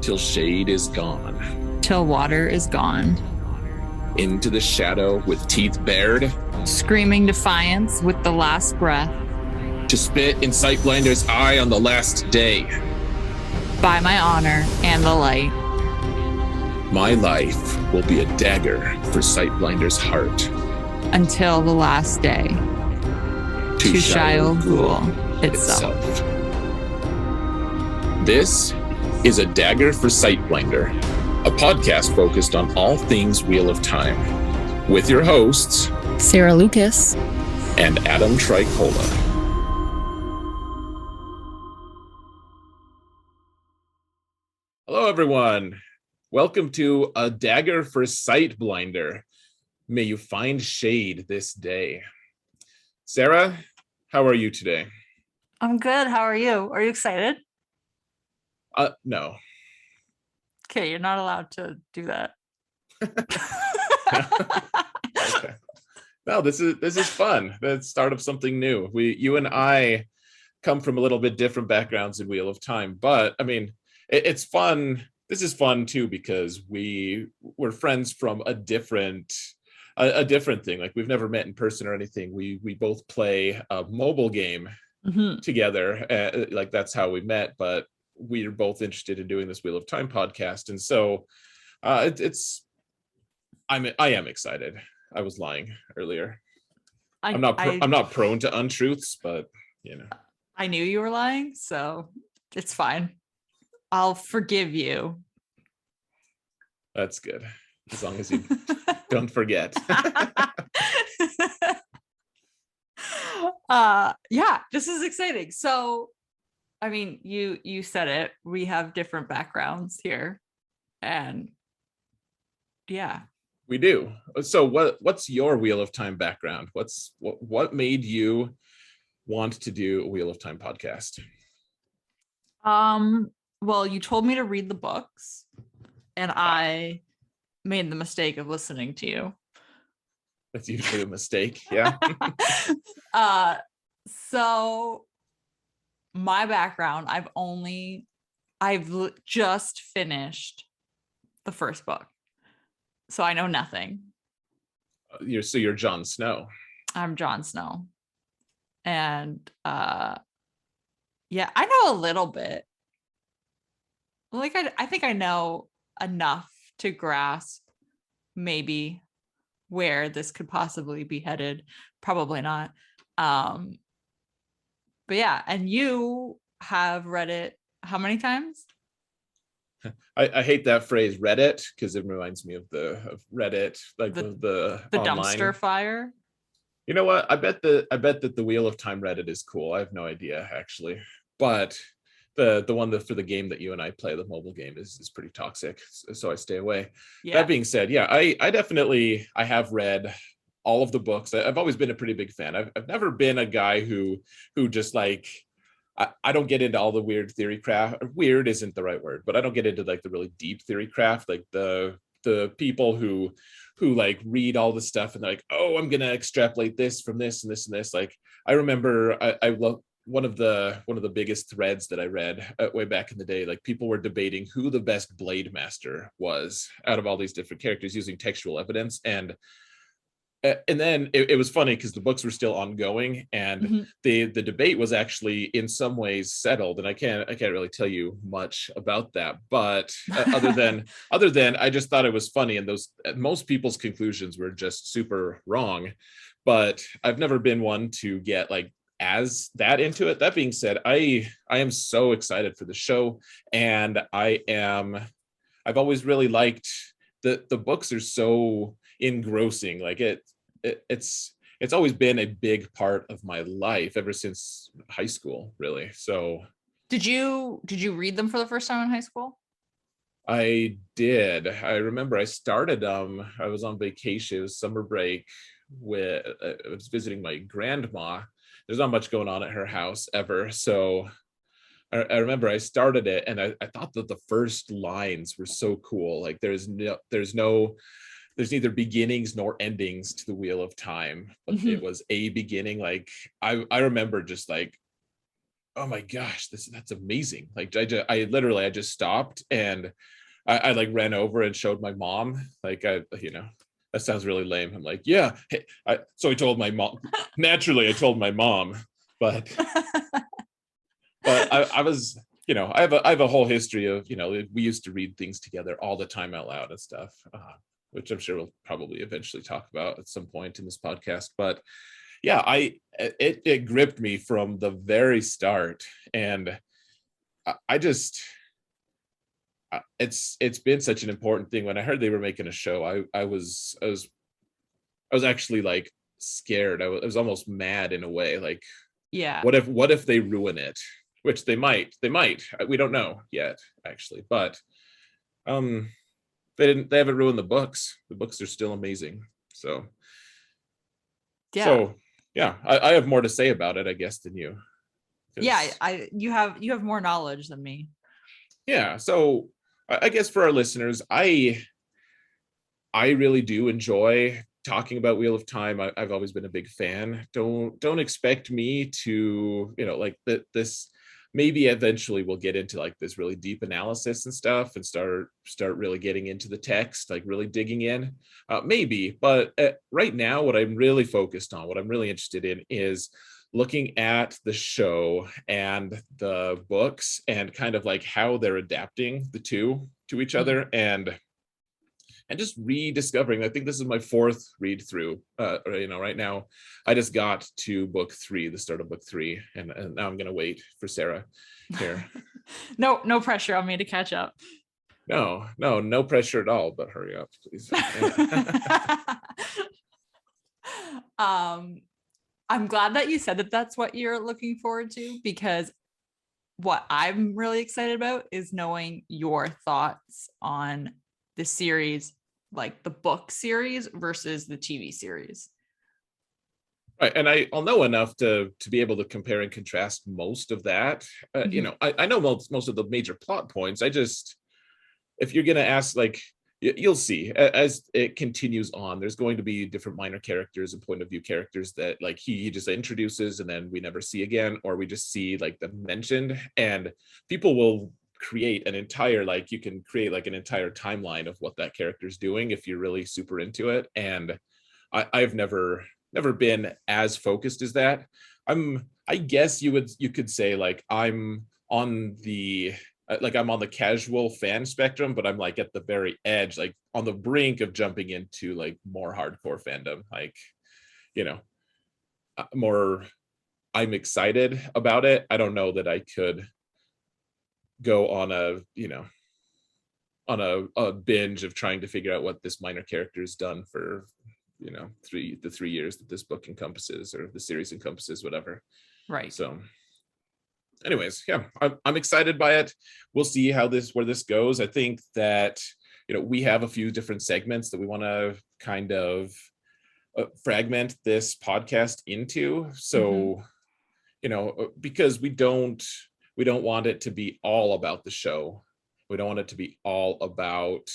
till shade is gone, till water is gone, into the shadow with teeth bared, screaming defiance with the last breath, to spit in Sightblinder's eye on the last day. by my honor and the light. My life will be a dagger for Sightblinder's heart. Until the last day. To Shyle Ghul itself. This is A Dagger for Sightblinder, a podcast focused on all things Wheel of Time, with your hosts, Sarah Lucas and Adam Tricola. Hello, everyone. Welcome to A Dagger for Sightblinder. May you find shade this day. Sarah, how are you today? I'm good. How are you? Are you excited? No. Okay, you're not allowed to do that. Okay. No, this is fun. The start of something new. You and I come from a little bit different backgrounds in Wheel of Time, but I mean, it's fun. This is fun too because we're friends from a different thing. Like, we've never met in person or anything. We both play a mobile game together. Like, that's how we met. But we're both interested in doing this Wheel of Time podcast, and so I am excited. I was lying earlier. I'm not prone to untruths, but you know. I knew you were lying, so it's fine. I'll forgive you. That's good, as long as you don't forget. Yeah, this is exciting. So, I mean, you said it. We have different backgrounds here, and yeah, we do. So, what's your Wheel of Time background? What made you want to do a Wheel of Time podcast? Well, you told me to read the books, and I made the mistake of listening to you. That's usually a mistake, yeah. So my background, I've just finished the first book, so I know nothing. You're Jon Snow. I'm Jon Snow, and yeah, I know a little bit. Like, I think I know enough to grasp maybe where this could possibly be headed. Probably not. But yeah, and you have read it how many times? I hate that phrase, Reddit, because it reminds me of Reddit, like the online dumpster fire. You know what? I bet that the Wheel of Time Reddit is cool. I have no idea, actually, but the one that for the game that you and I play, the mobile game, is pretty toxic, so I stay away. Yeah. That being said, yeah, I definitely have read all of the books. I've always been a pretty big fan. I've never been a guy who just like, I don't get into all the weird theory craft. Weird isn't the right word, but I don't get into like the really deep theory craft, like the people who like read all the stuff and they're like, oh, I'm gonna extrapolate this from this and this and this. Like, I remember I love one of the biggest threads that I read way back in the day. Like, people were debating who the best blade master was out of all these different characters using textual evidence, and then it was funny because the books were still ongoing, and the debate was actually in some ways settled, and I can't really tell you much about that, but other than I just thought it was funny, and those most people's conclusions were just super wrong. But I've never been one to get like as that into it. That being said, I am so excited for the show, and I've always really liked the books are so engrossing. Like, it's always been a big part of my life ever since high school, really. So did you read them for the first time in high school? I did. I remember I started I was on vacation. It was summer break. I was visiting my grandma. There's not much going on at her house ever, so I remember I started it, and I thought that the first lines were so cool. Like, there's neither beginnings nor endings to the Wheel of Time, but it was a beginning. Like, I remember just like oh my gosh, that's amazing. Like I just stopped and I like ran over and showed my mom. Like that sounds really lame. I'm like, yeah. Hey, so I told my mom. Naturally, I told my mom, but I was, I have a whole history of, we used to read things together all the time out loud and stuff, which I'm sure we'll probably eventually talk about at some point in this podcast. But yeah, it gripped me from the very start, and I just it's been such an important thing. When I heard they were making a show, I was actually like scared. I was almost mad in a way. Like, Yeah. what if they ruin it? Which they might. We don't know yet, actually. But they haven't ruined the books. The books are still amazing. So Yeah. Yeah, I have more to say about it, I guess, than you. Yeah, you have more knowledge than me. Yeah, so I guess for our listeners, I really do enjoy talking about Wheel of Time. I've always been a big fan. Don't expect me to, like this. Maybe eventually we'll get into like this really deep analysis and stuff, and start really getting into the text, like really digging in. Maybe, but right now, what I'm really focused on, what I'm really interested in, is looking at the show and the books and kind of like how they're adapting the two to each other, and just rediscovering. I think this is my fourth read through. Right now I just got to book 3, the start of book 3, and now I'm gonna wait for Sarah here. No pressure on me to catch up. No pressure at all, but hurry up, please. I'm glad that you said that that's what you're looking forward to, because what I'm really excited about is knowing your thoughts on the series, like the book series versus the TV series. Right, and I'll know enough to be able to compare and contrast most of that. I know most of the major plot points. I just, if you're gonna ask, like, you'll see as it continues on, there's going to be different minor characters and point of view characters that like he just introduces and then we never see again, or we just see like them mentioned, and people will create an entire, like, you can create like an entire timeline of what that character's doing if you're really super into it. And I've never been as focused as that. I guess you could say like I'm on the casual fan spectrum, but I'm like at the very edge, like on the brink of jumping into like more hardcore fandom. Like, more, I'm excited about it. I don't know that I could go on a binge of trying to figure out what this minor character's done for, 3 years that this book encompasses, or the series encompasses, whatever. Right. So anyways, yeah, I'm excited by it. We'll see where this goes. I think that we have a few different segments that we want to kind of fragment this podcast into. So because we don't want it to be all about the show. We don't want it to be all about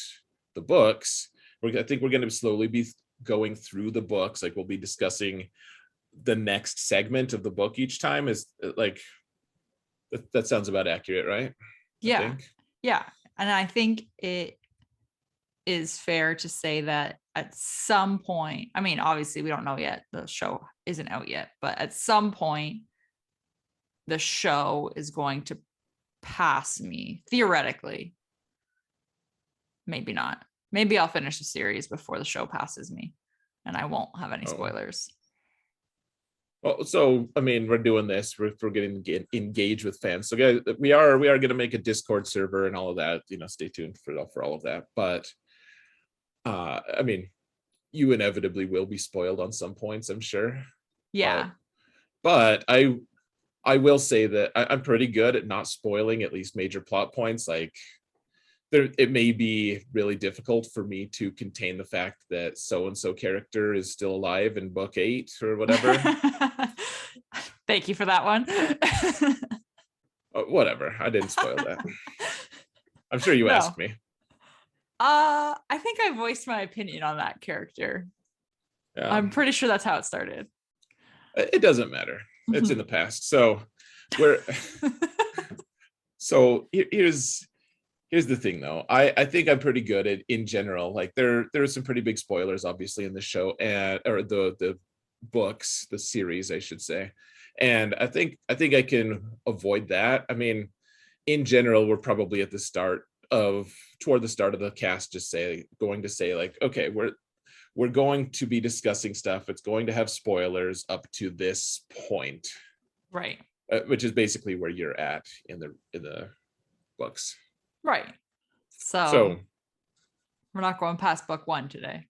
the books. I think we're going to slowly be going through the books. Like, we'll be discussing the next segment of the book each time. Is like, that sounds about accurate, right? Yeah. Yeah. And I think it is fair to say that at some point, I mean, obviously we don't know yet, the show isn't out yet, but at some point the show is going to pass me, theoretically. Maybe not. Maybe I'll finish the series before the show passes me, and I won't have any spoilers. Well, so I mean, we're doing this. We're getting engaged with fans. So guys, we are going to make a Discord server and all of that. Stay tuned for all of that. But I mean, you inevitably will be spoiled on some points, I'm sure. Yeah. But I will say that I'm pretty good at not spoiling at least major plot points. Like, it may be really difficult for me to contain the fact that so-and-so character is still alive in book 8 or whatever. Thank you for that one. Whatever. I didn't spoil that. I'm sure you asked me. I think I voiced my opinion on that character. I'm pretty sure that's how it started. It doesn't matter. It's in the past. So Where so here's the thing though. I think I'm pretty good at in general. Like there are some pretty big spoilers obviously in the show and or the books, the series, I should say. And I think I can avoid that. I mean, in general, we're probably at the start of toward the start of the cast just going to say like, okay, we're going to be discussing stuff. It's going to have spoilers up to this point, Right. which is basically where you're at in the books. Right. So So we're not going past book 1 today.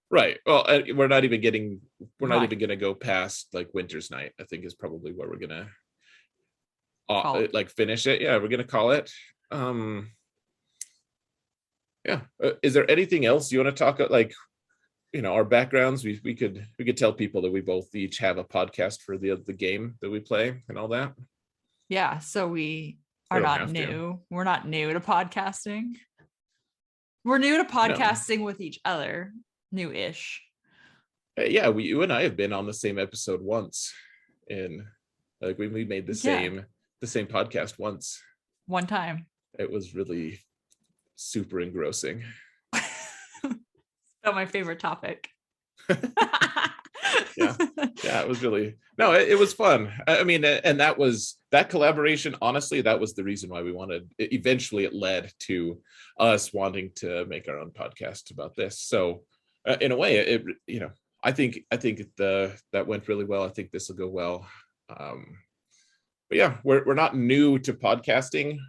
right. Well, we're not even Right. going to go past like Winter's Night. I think is probably where we're gonna Call it. like finish it. Yeah, we're gonna call it. Yeah. Is there anything else you want to talk about? Like, our backgrounds. We could tell people that we both each have a podcast for the game that we play and all that. Yeah. So we We are don't not have to. new. We're not new to podcasting. We're new to podcasting with each other. New-ish. Yeah, you and I have been on the same episode once, and like we made the same podcast once. One time. It was really super engrossing. Not my favorite topic. yeah, it was really it was fun. I mean, and that collaboration, honestly, that was the reason why we wanted eventually it led to us wanting to make our own podcast about this. So in a way, it I think that went really well. I think this will go well. But yeah, we're not new to podcasting.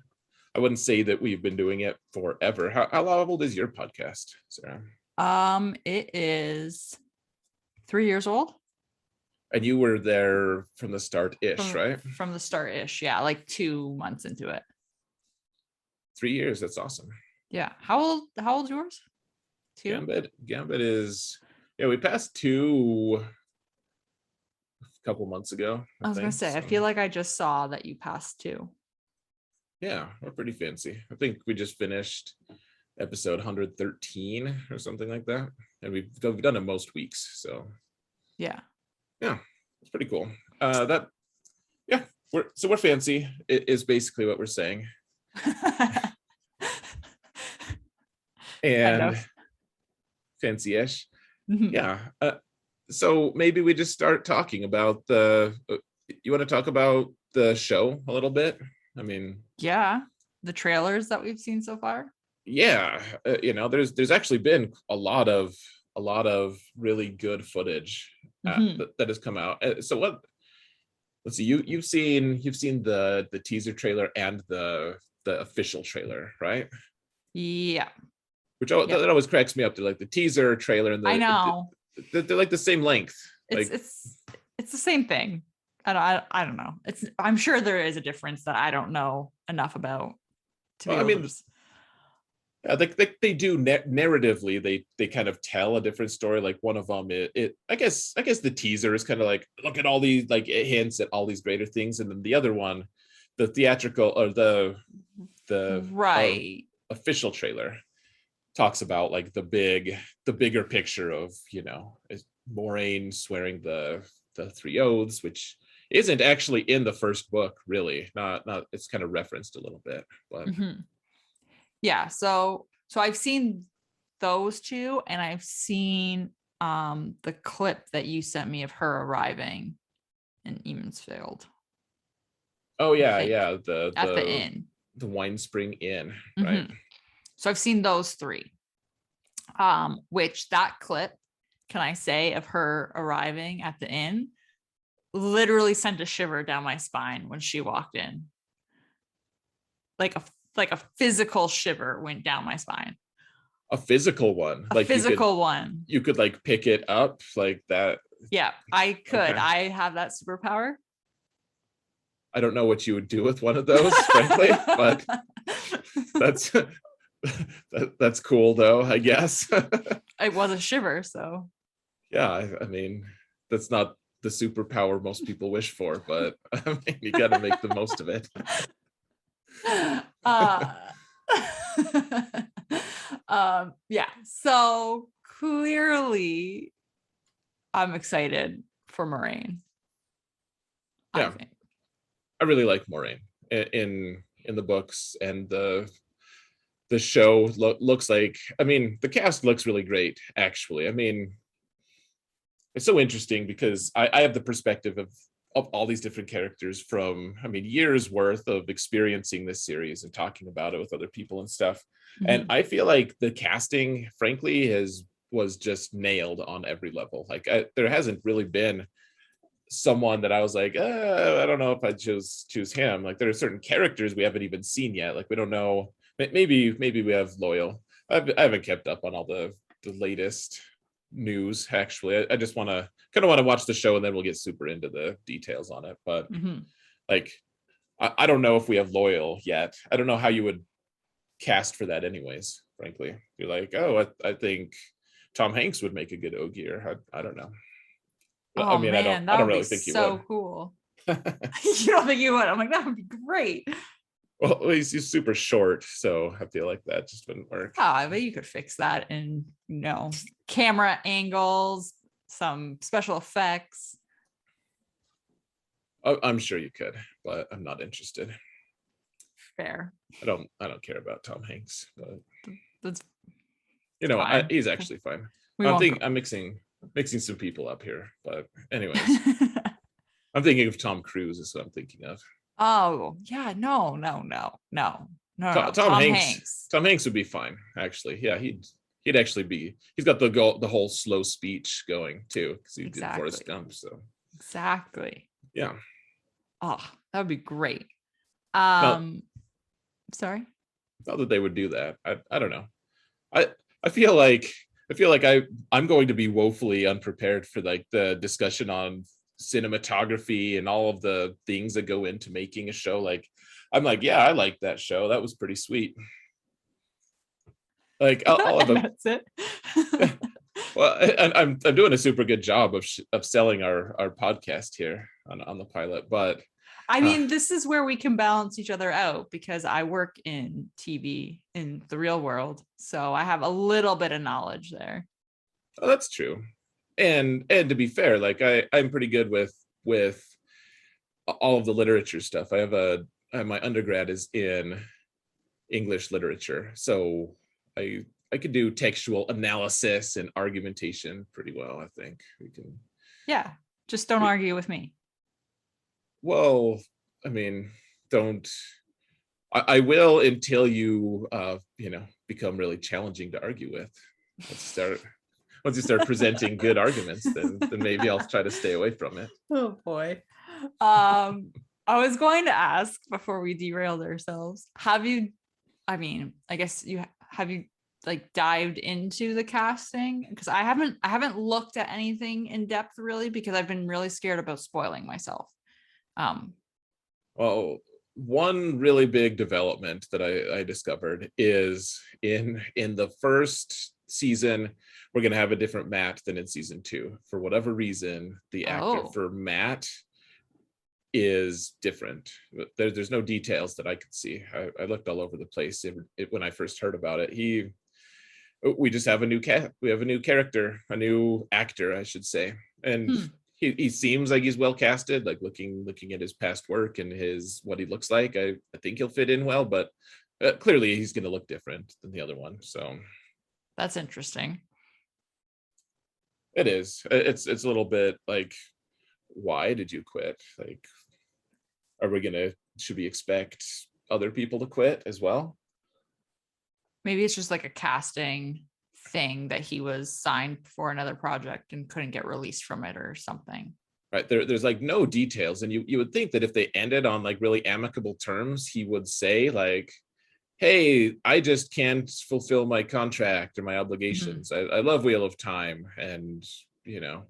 I wouldn't say that we've been doing it forever. How old is your podcast, Sarah? It is 3 years old. And you were there from the start-ish, right? From the start-ish, yeah, like 2 months into it. 3 years, that's awesome. Yeah. How old's yours? 2? Gambit is, we passed 2 a couple months ago. I was gonna say, I feel like I just saw that you passed 2. Yeah, we're pretty fancy. I think we just finished episode 113 or something like that, and we've done it most weeks. So yeah, it's pretty cool. We're fancy. It is basically what we're saying. And fancy-ish. Mm-hmm. Yeah. So maybe we just start talking about you want to talk about the show a little bit? I mean, the trailers that we've seen so far. There's actually been a lot of really good footage that has come out. So let's see, you've seen the teaser trailer and the official trailer, right? Yeah. That always cracks me up. They're like the teaser trailer and I know they're like the same length. It's the same thing. I don't know. I'm sure there is a difference that I don't know enough about. They do narratively. They kind of tell a different story. Like one of them, I guess the teaser is kind of like, look at all these, like it hints at all these greater things, and then the other one, the theatrical or the right official trailer talks about like the bigger picture of Moraine swearing the 3 oaths, which isn't actually in the first book, really. Not it's kind of referenced a little bit, but yeah. So I've seen those 2, and I've seen the clip that you sent me of her arriving in Emansfield. Oh yeah, at the inn, the Wine Spring Inn, right? So I've seen those 3. Which that clip, can I say, of her arriving at the inn literally sent a shiver down my spine when she walked in. Like a physical shiver went down my spine. A physical one? Like physical one. You could like pick it up like that? Yeah, I could. Okay. I have that superpower. I don't know what you would do with one of those, frankly, but that's cool though, I guess. It was a shiver, so yeah, I mean, that's not the superpower most people wish for, but I mean, you got to make the most of it. Yeah, so clearly I'm excited for Moraine. Yeah, really like Moraine in the books, and the show looks like, I mean, the cast looks really great, actually. I mean, it's so interesting because I have the perspective of all these different characters from, I mean, years worth of experiencing this series and talking about it with other people and stuff. And Mhm. I feel like the casting, frankly, was just nailed on every level. Like there hasn't really been someone that I was like, I don't know if I choose him. Like there are certain characters we haven't even seen yet. Like we don't know. Maybe we have Loyal. I haven't kept up on all the latest news. Actually, I just want to kind of want to watch the show, and then we'll get super into the details on it. But Mhm. like, I don't know if we have Loyal yet. I don't know how you would cast for that, anyways. Frankly, you're like, oh, I think Tom Hanks would make a good Ogier. I don't know. I Oh mean, man, I that don't would be really think he would. so cool. You don't think you would? I'm like, that would be great. Well, he's super short, so I feel like that just wouldn't work. Oh, I bet you could fix that in, camera angles, some special effects. I'm sure you could, but I'm not interested. Fair. I don't care about Tom Hanks, but That's you know, fine. he's actually fine. We won't go. I'm mixing some people up here, but anyways, I'm thinking of Tom Cruise is what I'm thinking of. Oh, yeah. No, no, no, no, no, no. Tom Tom Hanks. Hanks. Tom Hanks would be fine, actually. Yeah, he'd actually be. He's got the whole slow speech going too, because he did Forrest Exactly. Gump. So Exactly. yeah. Oh, that would be great. Not Sorry. not that they would do that. I don't know. I I feel like I'm going to be woefully unprepared for like the discussion on cinematography and all of the things that go into making a show. Like I'm like, yeah, I like that show. That was pretty sweet. Like I'll have And a that's it. well, I'm doing a super good job of selling our podcast here on the pilot, but I uh, mean, this is where we can balance each other out because I work in TV in the real world. So I have a little bit of knowledge there. oh, that's true. And to be fair, like I'm pretty good with all of the literature stuff. My undergrad is in English literature, so I could do textual analysis and argumentation pretty well. I think we can. Yeah. Just don't We, argue with me. well, I mean, don't. I will until you become really challenging to argue with. Let's start. Once you start presenting good arguments, then maybe I'll try to stay away from it. Oh boy. I was going to ask before we derailed ourselves. I guess have you like dived into the casting? Because I haven't looked at anything in depth really because I've been really scared about spoiling myself. Um, Well, one really big development that I discovered is in the first season, we're gonna have a different Matt than in season two. For whatever reason, the actor oh, for Matt is different. There's no details that I could see. I looked all over the place when I first heard about it. We just have a new we have a new character, a new actor, I should say, and hmm. he seems like he's well casted. Like looking at his past work and his what he looks like, I think he'll fit in well, but clearly he's going to look different than the other one. So That's interesting. it is. It's a little bit like, why did you quit? Like, should we expect other people to quit as well? Maybe it's just like a casting thing that he was signed for another project and couldn't get released from it or something. Right, there's like no details, and you would think that if they ended on like really amicable terms, he would say like, hey, I just can't fulfill my contract or my Mhm. obligations. I love Wheel of Time, and you know,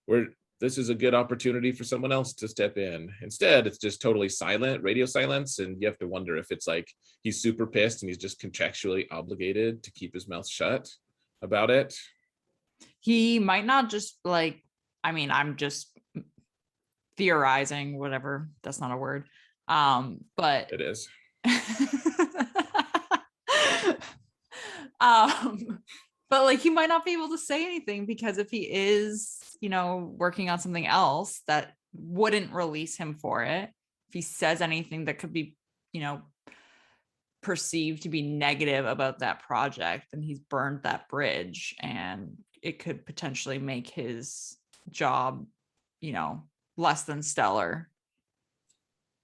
we're this is a good opportunity for someone else to step in. Instead, it's just totally silent, radio silence, and you have to wonder if it's like he's super pissed and he's just contractually obligated to keep his mouth shut about it. He might not just like, I'm just theorizing, whatever. That's not a word. But It is. um, but like he might not be able to say anything because if he is, working on something else that wouldn't release him for it, if he says anything that could be, perceived to be negative about that project, then he's burned that bridge, and it could potentially make his job, less than stellar.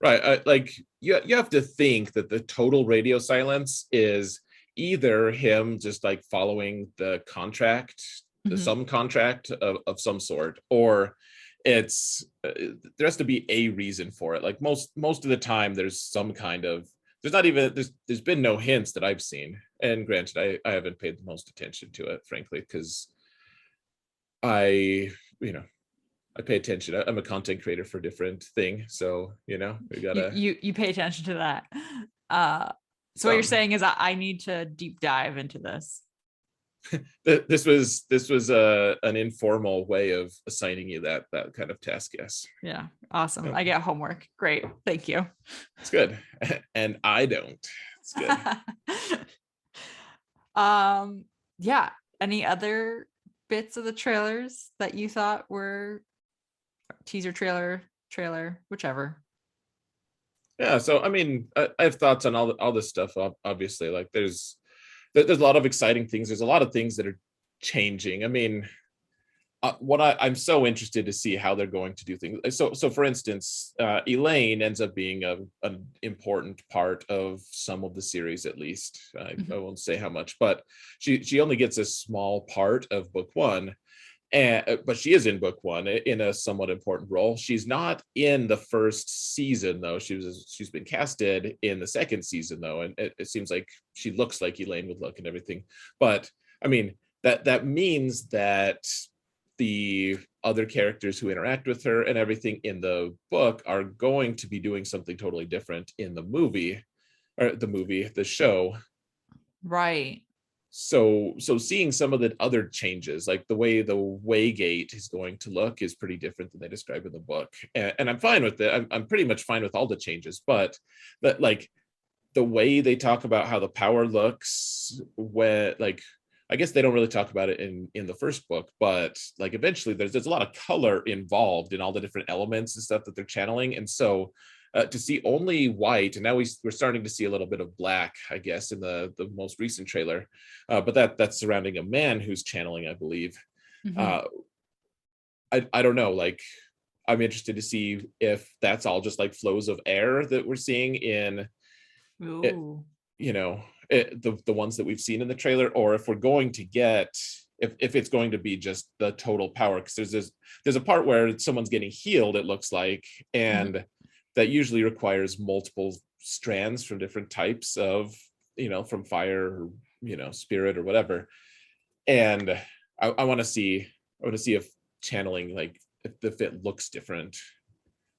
Right. Like you have to think that the total radio silence is either him just like following the contract, Mhm. some contract of some sort, or it's there has to be a reason for it. Like most of the time, there's some kind of there's not even there's been no hints that I've seen. And granted, I haven't paid the most attention to it, frankly, because I you know I pay attention. I'm a content creator for a different thing, so we You gotta you you pay attention to that. Uh, so what you're some. saying is I need to deep dive into this. This was an informal way of assigning you that kind of task. Yes. Yeah, awesome. Oh, I get homework. Great, thank you. it's good, and I don't. It's good. um, yeah. Any other bits of the trailers that you thought were teaser trailer, whichever? Yeah. So I mean, I have thoughts on all this stuff. Obviously, like there's a lot of exciting things. There's a lot of things that are changing. I mean, I'm so interested to see how they're going to do things. So for instance, Elaine ends up being an important part of some of the series, at least. I won't say how much, but she only gets a small part of book one, and but she is in book one in a somewhat important role. She's not in the first season though. She's been casted in the second season though, and it seems like she looks like Elaine would look and everything. But I mean that means that the other characters who interact with her and everything in the book are going to be doing something totally different in the movie, or the show. Right. So seeing some of the other changes, like the way the Waygate is going to look, is pretty different than they describe in the book, and I'm fine with it. I'm pretty much fine with all the changes, but that like the way they talk about how the power looks, when like I guess they don't really talk about it in the first book, but like eventually there's a lot of color involved in all the different elements and stuff that they're channeling. And so to see only white, and now we're starting to see a little bit of black, I guess, in the most recent trailer, but that's surrounding a man who's channeling, I believe. Mhm. uh I don't know, like I'm interested to see if that's all just like flows of air that we're seeing in it, Ooh. the ones that we've seen in the trailer, or if we're going to get, if it's going to be just the total power, because there's a part where someone's getting healed, it looks like, Mhm. and that usually requires multiple strands from different types of, from fire, or spirit or whatever. And I want to see, if channeling, like if it looks different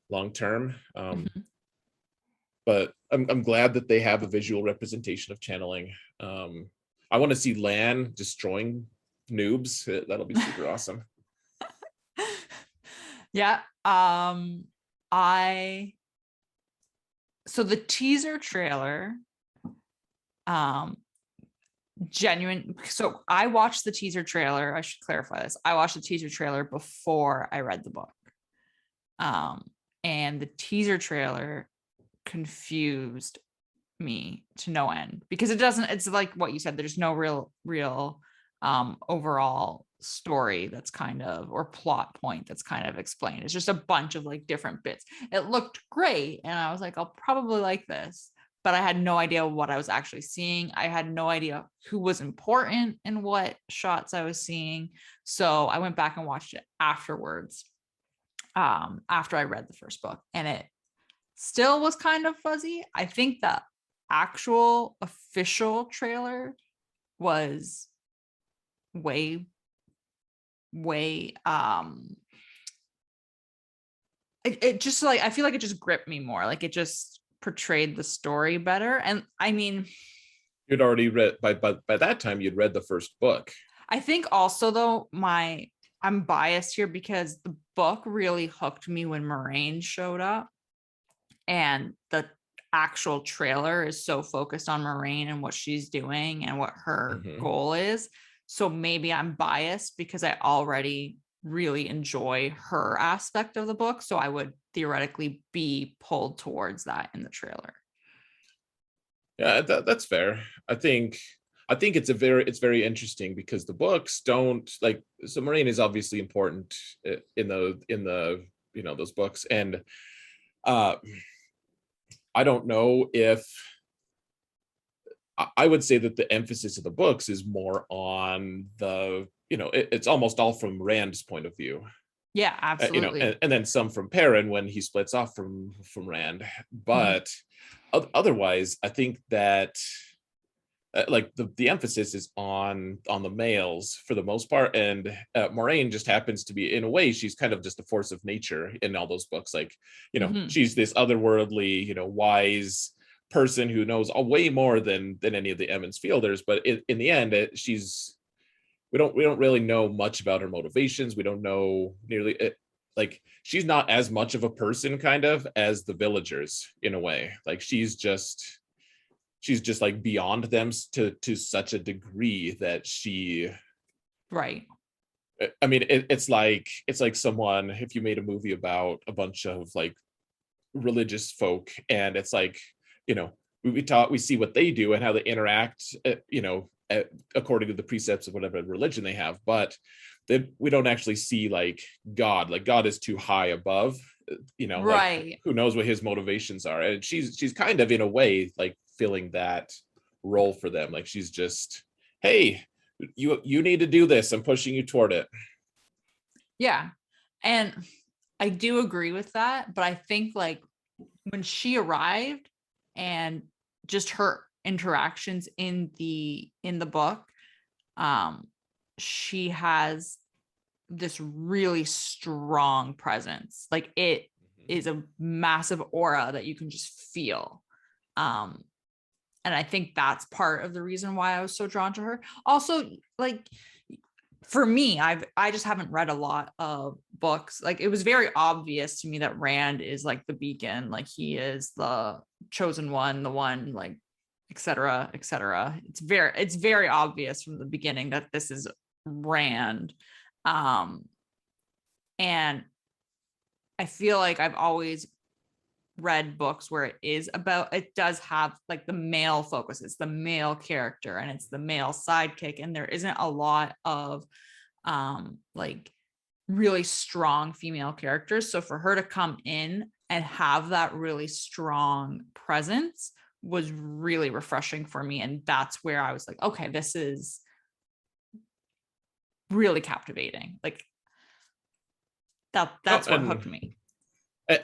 long term. Mhm. But I'm glad that they have a visual representation of channeling. I want to see Lan destroying noobs. That'll be super awesome. Yeah. I so the teaser trailer, um, genuine. So I watched the teaser trailer. I should clarify this. I watched the teaser trailer before I read the book. Um, and the teaser trailer confused me to no end, because it's like what you said, there's no real overall story that's kind of, or plot point that's kind of explained. It's just a bunch of like different bits. It looked great, and I was like, I'll probably like this, but I had no idea what I was actually seeing. I had no idea who was important in what shots I was seeing. So I went back and watched it afterwards, after I read the first book, and it still was kind of fuzzy. I think the actual official trailer was way, way, it just, like, I feel like it just gripped me more. Like it just portrayed the story better. And I mean, You'd already read by that time, you'd read the first book. I think also though, I'm biased here because the book really hooked me when Moraine showed up, and the actual trailer is so focused on Moraine and what she's doing and what her Hmm. goal is. So maybe I'm biased because I already really enjoy her aspect of the book, so I would theoretically be pulled towards that in the trailer. Yeah, that's fair. I think it's very interesting because the books don't like, so Moraine is obviously important in the those books, and uh I don't know if I would say that the emphasis of the books is more on it's almost all from Rand's point of view. Yeah, And, absolutely. and then some from Perrin when he splits off from Rand. Mhm. But otherwise, I think that like the emphasis is on the males for the most part, and Moraine just happens to be, in a way, she's kind of just a force of nature in all those books. Like, Mhm. she's this otherworldly, wise person who knows way more than any of the Emmons Fielders. But in the end, she's we don't really know much about her motivations. We don't know nearly like, she's not as much of a person kind of as the villagers in a way. Like, she's just like beyond them to such a degree that Right. I mean, it's like someone, if you made a movie about a bunch of like religious folk, and it's like, you know we see what they do and how they interact, according to the precepts of whatever religion they have, but we don't actually see like God. Like, God is too high above, like, Right. who knows what his motivations are. And she's kind of, in a way, like filling that role for them. Like, she's just, hey, you need to do this, I'm pushing you toward it. Yeah. And I do agree with that, but I think like when she arrived and just her interactions in the book, um she has this really strong presence. Like it is a massive aura that you can just feel. Um and I think that's part of the reason why I was so drawn to her. Also, like for me, I just haven't read a lot of books. Like it was very obvious to me that Rand is like the beacon, like he is the chosen one, the one, like etc. etc. It's very obvious from the beginning that this is Rand. Um and I feel like I've always read books where it does have like the male focus, it's the male character and it's the male sidekick, and there isn't a lot of like really strong female characters. So for her to come in and have that really strong presence was really refreshing for me, and that's where I was like, okay, this is really captivating. Like Oh, that's what hooked me.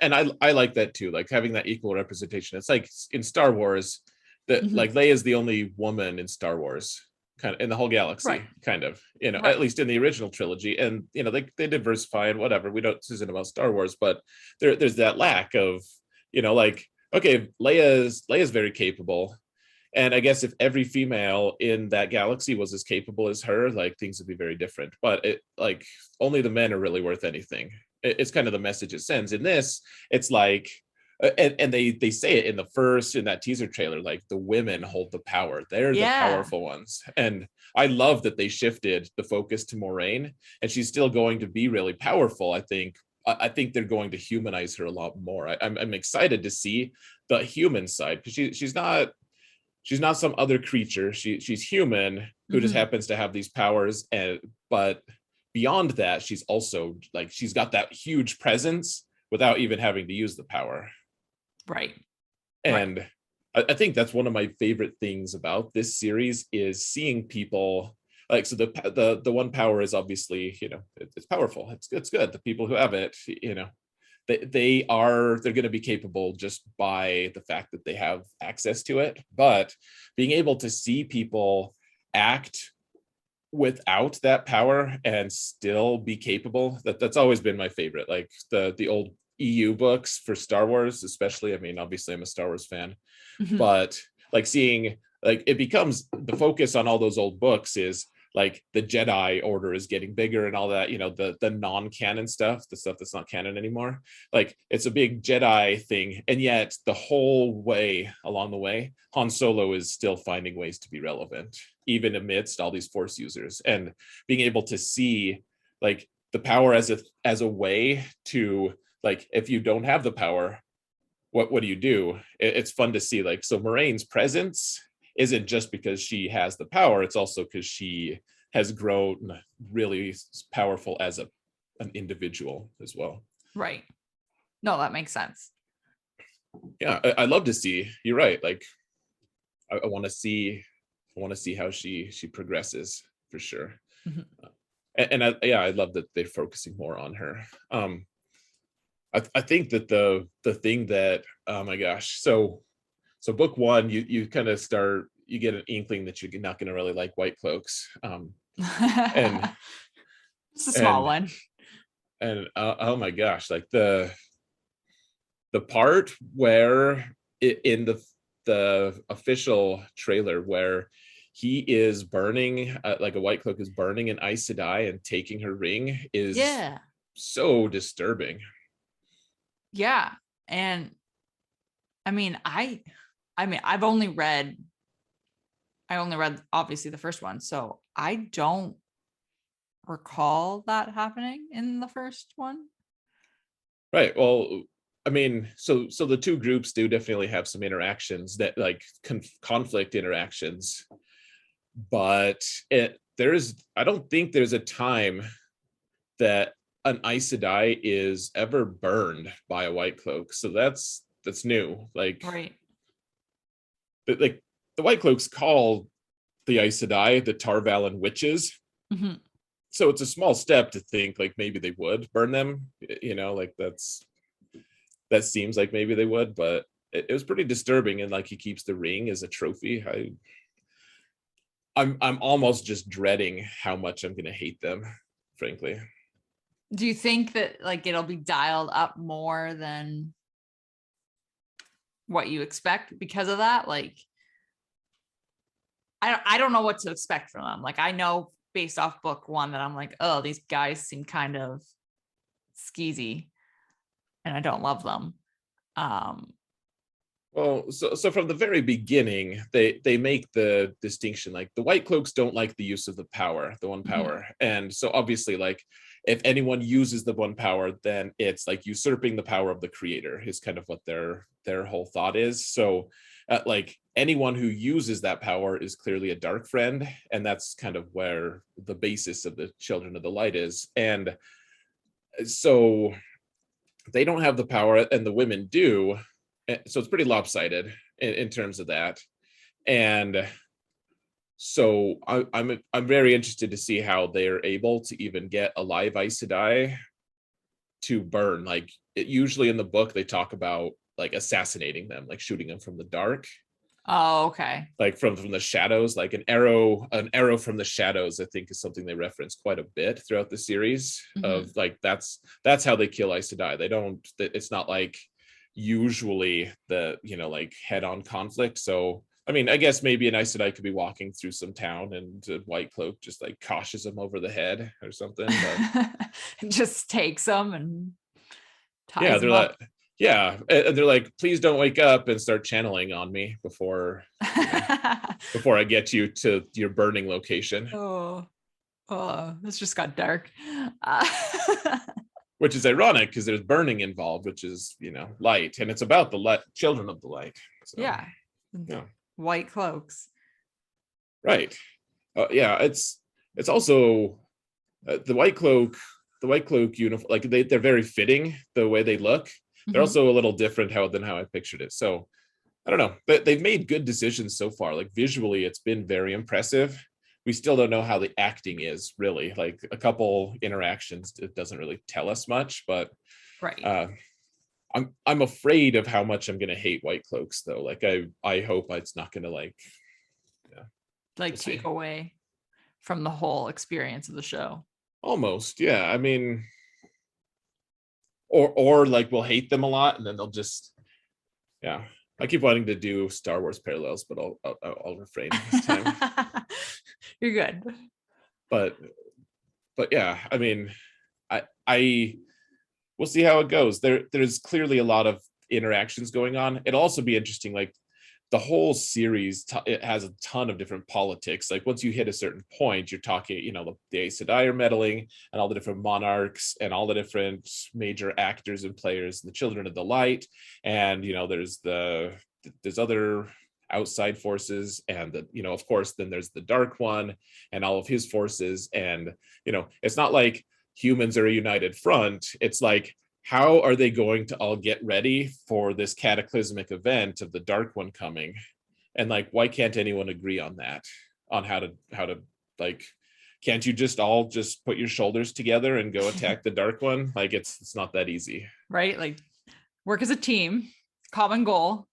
and I like that too, like having that equal representation. It's like in Star Wars, that Mhm. like Leia is the only woman in Star Wars, kind of in the whole Right. galaxy, kind of, at Right. least in the original trilogy. And they diversify and whatever. We don't, this isn't about Star Wars, but there's that lack of, like, okay, Leia's very capable. And I guess if every female in that galaxy was as capable as her, like, things would be very different. But it, like, only the men are really worth anything. It's kind of the message it sends. In this, it's like, and they say it in that teaser trailer, like, the women hold the power. They're the Yeah. powerful ones. And I love that they shifted the focus to Moraine, and she's still going to be really powerful. I think they're going to humanize her a lot more. I'm excited to see the human side, because she's not some other creature. She's human who just Mhm. happens to have these powers, and but beyond that, she's also like, she's got that huge presence without even having to use the power. Right. Right. And I think that's one of my favorite things about this series, is seeing people like, so the one power is obviously, it's powerful. It's good. The people who have it, they're going to be capable just by the fact that they have access to it. But being able to see people act without that power and still be capable, that's always been my favorite. Like the old EU books for Star Wars, especially. I mean, obviously I'm a Star Wars fan, Mhm. but like seeing, like, it becomes the focus on all those old books is like the Jedi Order is getting bigger and all that, the non-canon stuff, the stuff that's not canon anymore. Like, it's a big Jedi thing, and yet the whole way along the way, Han Solo is still finding ways to be relevant, even amidst all these Force users. And being able to see, like, the power as a way to, like, if you don't have the power, what do you do? It's fun to see, like, so Moraine's presence isn't just because she has the power, it's also because she has grown really powerful as an individual as well. Right. No, that makes sense. Yeah, I love to see, you're right, like I want to see how she progresses for sure. Mhm. And I love that they're focusing more on her. I think that the thing that, oh my gosh, so book one, you kind of start, you get an inkling that you're not going to really like white cloaks, and It's a small and one. oh my gosh, like the part where in the official trailer where he is burning, like a white cloak is burning an Aes Sedai and taking her ring is Yeah. so disturbing. Yeah. And I mean, I've only read obviously the first one, so I don't recall that happening in the first one. Right. Well, I mean, so the two groups do definitely have some interactions that, like, conflict interactions, but I don't think there's a time that an Aes Sedai is ever burned by a white cloak. So that's new. Right. Like the white cloaks call the Aes Sedai the Tarvalin witches. Mhm. So it's a small step to think like maybe they would burn them, like that seems like maybe they would, but it was pretty disturbing. And like he keeps the ring as a trophy. I'm almost just dreading how much I'm gonna hate them, frankly. Do you think that like it'll be dialed up more than what you expect because of that? Like I don't know what to expect from them. Like I know based off book one that I'm like, oh, these guys seem kind of skeezy and I don't love them. Well, so from the very beginning, they make the distinction, like the white cloaks don't like the use of the power, the one power. And so obviously, like if anyone uses the one power, then it's like usurping the power of the creator is kind of what their whole thought is. So like anyone who uses that power is clearly a dark friend, and that's kind of where the basis of the Children of the Light is. And so they don't have the power and the women do, so it's pretty lopsided in terms of that. And so I'm very interested to see how they're able to even get a live Aes Sedai to burn. Like usually in the book they talk about like assassinating them, like shooting them from the dark. Oh, okay. Like from the shadows, like an arrow from the shadows, I think is something they reference quite a bit throughout the series. Of like that's how they kill Aes Sedai. They don't, it's not like usually the like head-on conflict. So I mean, I guess maybe an Aes Sedai could be walking through some town and a white cloak just like cautious him over the head or something, but just takes them and yeah, ties they're them up. like, yeah, and they're like, please don't wake up and start channeling on me before before I get you to your burning location. This just got dark. Which is ironic because there's burning involved, which is light, and it's about the children of the light. So Yeah. yeah, White cloaks. right. Yeah, it's also the white cloak uniform. Like they're very fitting the way they look. They're also a little different than how I pictured it. So I don't know, but they've made good decisions so far. Like visually, it's been very impressive. We still don't know how the acting is really. Like a couple interactions, it doesn't really tell us much. But right. I'm afraid of how much I'm gonna hate white cloaks though. Like I hope it's not gonna like, yeah, Like we'll take see. away from the whole experience of the show. Almost, yeah. I mean, or like we'll hate them a lot and then they'll just, yeah. I keep wanting to do Star Wars parallels, but I'll refrain this time. You're good. But yeah, I mean, I we'll see how it goes. There's clearly a lot of interactions going on. It'll also be interesting, like the whole series it has a ton of different politics. Like once you hit a certain point, you're talking, the Aes Sedai are meddling, and all the different monarchs and all the different major actors and players, and the Children of the Light, and there's other outside forces, and of course then there's the Dark One and all of his forces, and it's not like humans are a united front. It's like, how are they going to all get ready for this cataclysmic event of the Dark One coming? And like, why can't anyone agree on that? On how to like, can't you just all just put your shoulders together and go attack the Dark One? Like, it's not that easy. Right? Like, work as a team, common goal.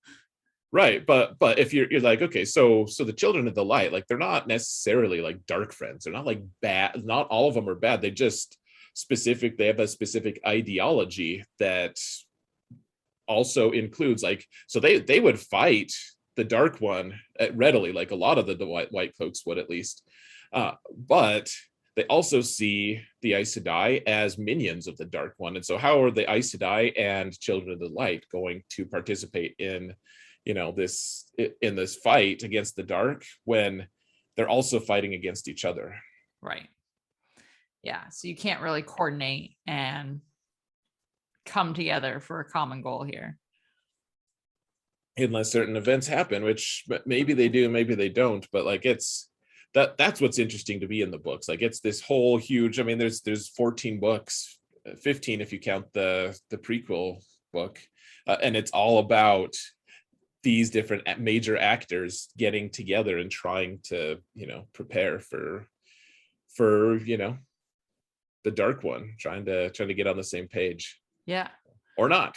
Right. But if you're like, okay, so the Children of the Light, like, they're not necessarily like dark friends. They're not like bad. Not all of them are bad. They have a specific ideology that also includes, like, so they would fight the Dark One readily, like a lot of the white cloaks would, at least, but they also see the Aes Sedai as minions of the Dark One. And so how are the Aes Sedai and Children of the Light going to participate in this fight against the Dark when they're also fighting against each other? Right. Yeah, so you can't really coordinate and come together for a common goal here. Unless certain events happen, which maybe they do, maybe they don't. But like, that's what's interesting to be in the books. Like, it's this whole huge, I mean, there's 14 books, 15 if you count the prequel book. And it's all about these different major actors getting together and trying to, prepare for the Dark One, trying to get on the same page. Yeah. Or not.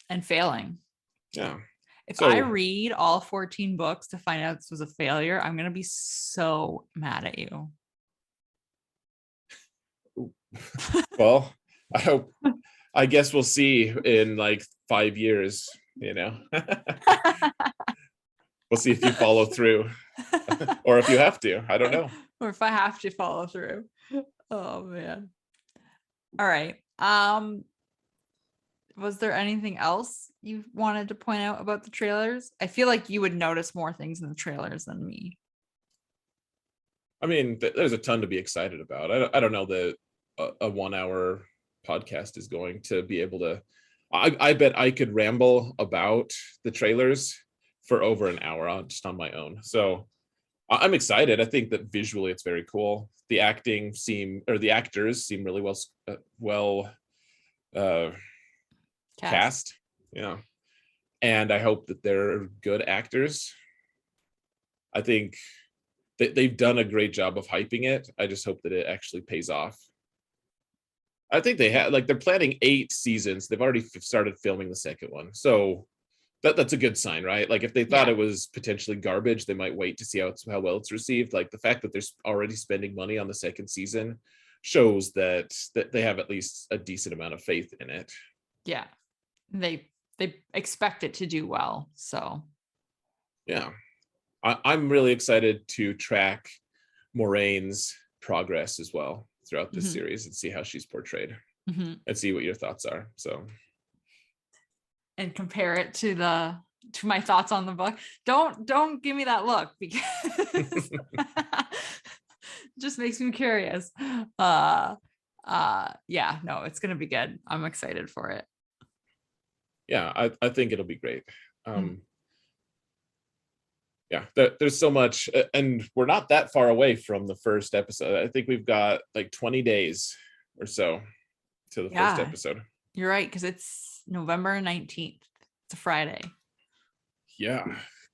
And failing. Yeah. If I read all 14 books to find out this was a failure, I'm going to be so mad at you. Well, I guess we'll see in like 5 years, We'll see if you follow through or if you have to. I don't know. Or if I have to follow through. Oh man. All right. Was there anything else you wanted to point out about the trailers? I feel like you would notice more things in the trailers than me. I mean, there's a ton to be excited about. I don't know that a 1 hour podcast is going to be able to. I bet I could ramble about the trailers for over an hour just on my own. So I'm excited. I think that visually it's very cool. The actors seem really well cast. Yeah. And I hope that they're good actors. I think they've done a great job of hyping it. I just hope that it actually pays off. I think they're planning 8 seasons. They've already started filming the second one. So that's a good sign, right? Like, if they thought it was potentially garbage, they might wait to see how well it's received. Like, the fact that they're already spending money on the second season shows that they have at least a decent amount of faith in it. Yeah. They expect it to do well. So yeah, I'm really excited to track Moraine's progress as well throughout this series and see how she's portrayed and see what your thoughts are. So, and compare it to my thoughts on the book. Don't give me that look, because just makes me curious. Yeah, no, it's gonna be good. I'm excited for it. Yeah, I think it'll be great. Yeah, there's so much, and we're not that far away from the first episode. I think we've got like 20 days or so to the first episode. You're right, because it's November 19th. It's a Friday. Yeah,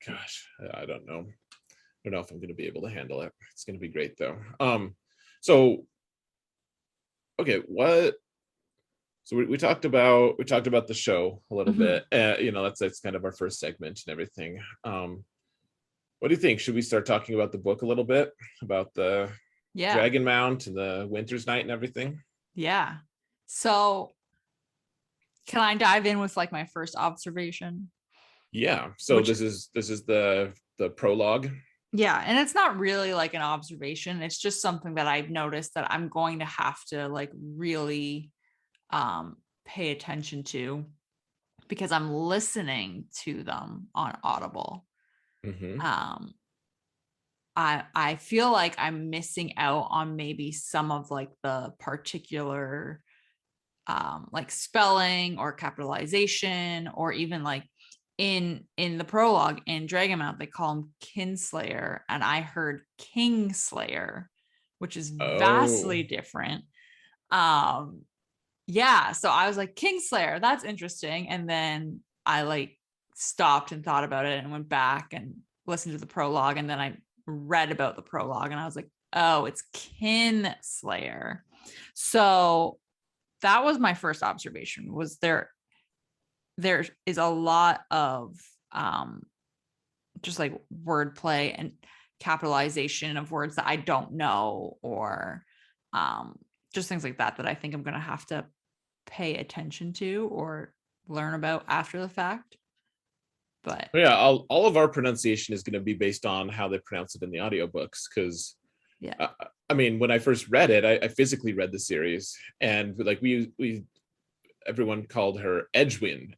gosh, I don't know. I don't know if I'm going to be able to handle it. It's going to be great though. So okay, so we talked about the show a little bit. That's kind of our first segment and everything. What do you think? Should we start talking about the book a little bit, about the Dragon Mount and the Winter's Night and everything? Yeah. So can I dive in with like my first observation? Yeah. So this is the prologue. Yeah, and it's not really like an observation. It's just something that I've noticed that I'm going to have to like really pay attention to, because I'm listening to them on Audible. Hmm. Um, I feel like I'm missing out on maybe some of like the particular like spelling or capitalization, or even like in the prologue in Dragonmount they call him Kinslayer, and I heard Kingslayer, which is Oh, vastly different. um yeah, so I was like, Kingslayer, that's interesting, and then I like stopped and thought about it and went back and listened to the prologue, and then I read about the prologue and I was like, oh, it's Kinslayer. So that was my first observation, was there is a lot of just like wordplay and capitalization of words that I don't know, or just things like that I think I'm going to have to pay attention to or learn about after the fact. But yeah, all of our pronunciation is going to be based on how they pronounce it in the audiobooks, because yeah, I mean, when I first read it, I physically read the series, and like we everyone called her Edwin,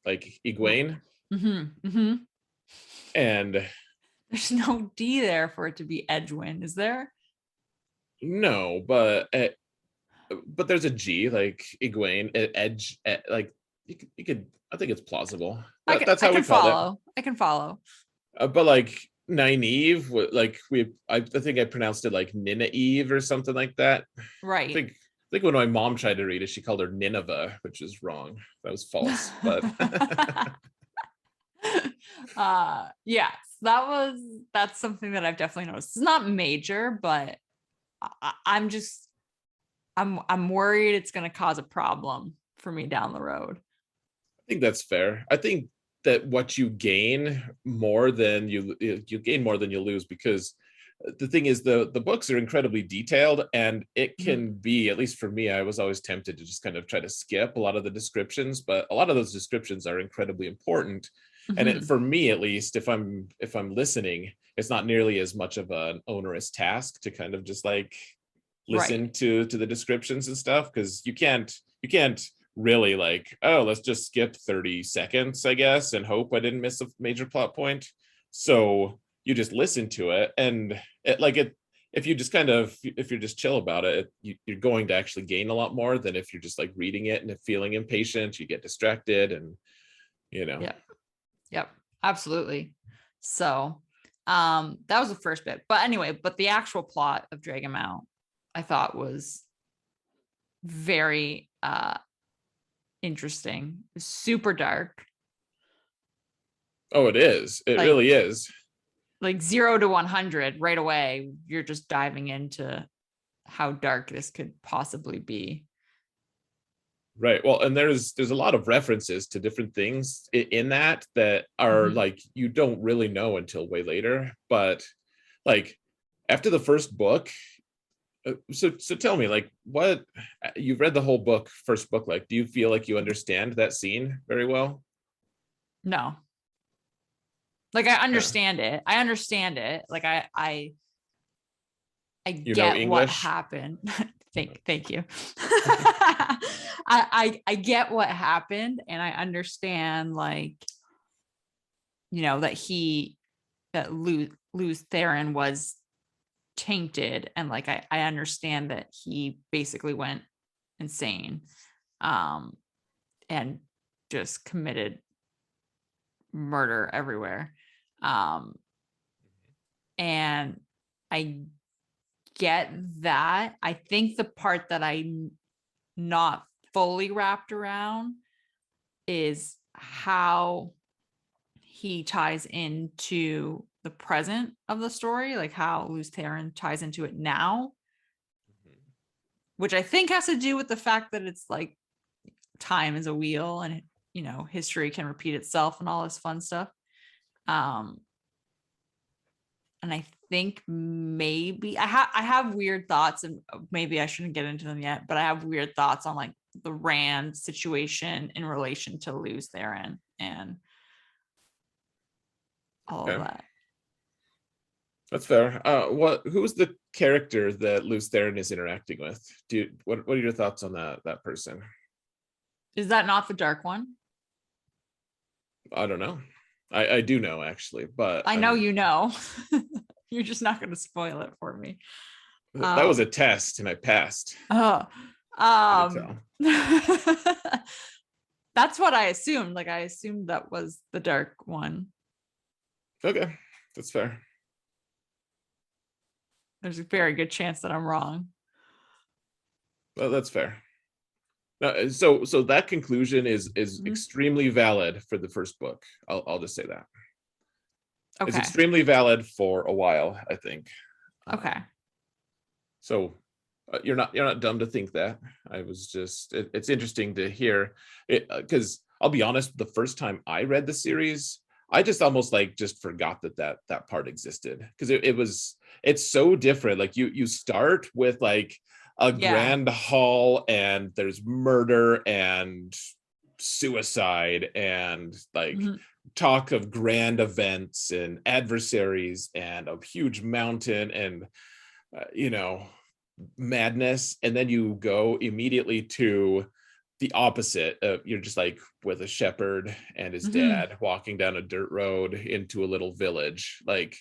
like Egwene, mm-hmm, mm-hmm. and There's no D there for it to be Edwin, is there? no, but there's a G, like Egwene, Edge, like you could. I think it's plausible. That's I how we can called it. follow. I can follow. But like Nynaeve, like I think I pronounced it like Ninaeve or something like that. I Right. think I think when my mom tried to read it, she called her Nineveh, which is wrong. That was false. But Yes, that's something that I've definitely noticed. It's not major, but I'm just I'm worried it's going to cause a problem for me down the road. I think that's fair. I think that what you gain more than you gain more than you lose, because the thing is the books are incredibly detailed, and it Mhm. can be, at least for me, I was always tempted to just kind of try to skip a lot of the descriptions, but a lot of those descriptions are incredibly important. And Mhm. for me, at least, if I'm listening, it's not nearly as much of an onerous task to kind of just like Right. listen to the descriptions and stuff, because you can't really like, oh, let's just skip 30 seconds, I guess, and hope I didn't miss a major plot point. So you just listen to it, and it if you just kind of, if you're just chill about it, you're going to actually gain a lot more than if you're just like reading it and feeling impatient. You get distracted, and you know. Yep. Yep. Absolutely. So, that was the first bit. But anyway, but the actual plot of Dragon Mount I thought was very interesting. Super dark. Oh, it is, it Like really is. 0 to 100 right away. You're just diving into how dark this could possibly be. Right. Well, and there's a lot of references to different things in that are Mhm. like you don't really know until way later. But like after the first book, so tell me, like, what, you've read the whole book, first book, like, do you feel like you understand that scene very well? No. Like I Yeah. understand it. I understand it. Like I You know get what English? happened. Thank you. I get what happened, and I understand, like, that Luz Theron was tainted, and like I understand that he basically went insane, um and just committed murder everywhere. Um and I get that. I think the part that I'm not fully wrapped around is how he ties into the present of the story, like how Luz Theron ties into it now, which I think has to do with the fact that it's like time is a wheel, and history can repeat itself and all this fun stuff. Um, and I think maybe I have weird thoughts, and maybe I shouldn't get into them yet, but I have weird thoughts on like the Rand situation in relation to Luz Theron and all of Okay, that. that's fair. Who's the character that Luz Theron is interacting with? What are your thoughts on that person? Is that not the dark one? I don't know. I do know actually, but I know you know. You're just not going to spoil it for me. that was a test and I passed. Oh, I could tell. that's what I assumed. Like I assumed that was the dark one. Okay, that's fair. There's a very good chance that I'm wrong. Well, that's fair. So that conclusion is Mhm. extremely valid for the first book. I'll just say that. It's Okay. extremely valid for a while, I think. Okay. So you're not dumb to think that. I was just it's interesting to hear it, because I'll be honest, the first time I read the series, I just almost like just forgot that part existed, because it's so different. Like you start with like a Yeah. grand hall and there's murder and suicide and like Mhm. talk of grand events and adversaries and a huge mountain and you know, madness, and then you go immediately to the opposite. You're just like with a shepherd and his Mhm. dad walking down a dirt road into a little village. Like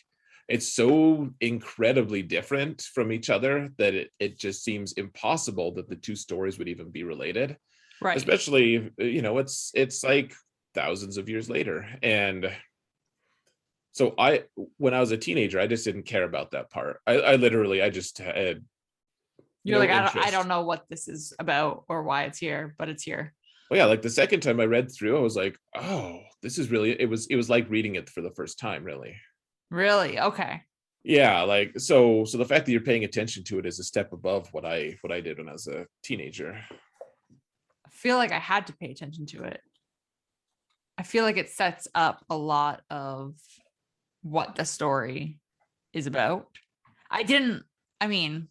it's so incredibly different from each other that it just seems impossible that the two stories would even be related, Right. especially it's like thousands of years later. And so when I was a teenager, I just didn't care about that part. I literally I just had You're no like, I don't interest. know what this is about or why it's here, but it's here. Well, yeah, like the second time I read through, I was like, oh, this is really, it was like reading it for the first time, really. Really? Okay. Yeah, like so the fact that you're paying attention to it is a step above what I did when I was a teenager. I feel like I had to pay attention to it. I feel like it sets up a lot of what the story is about. I didn't, I mean,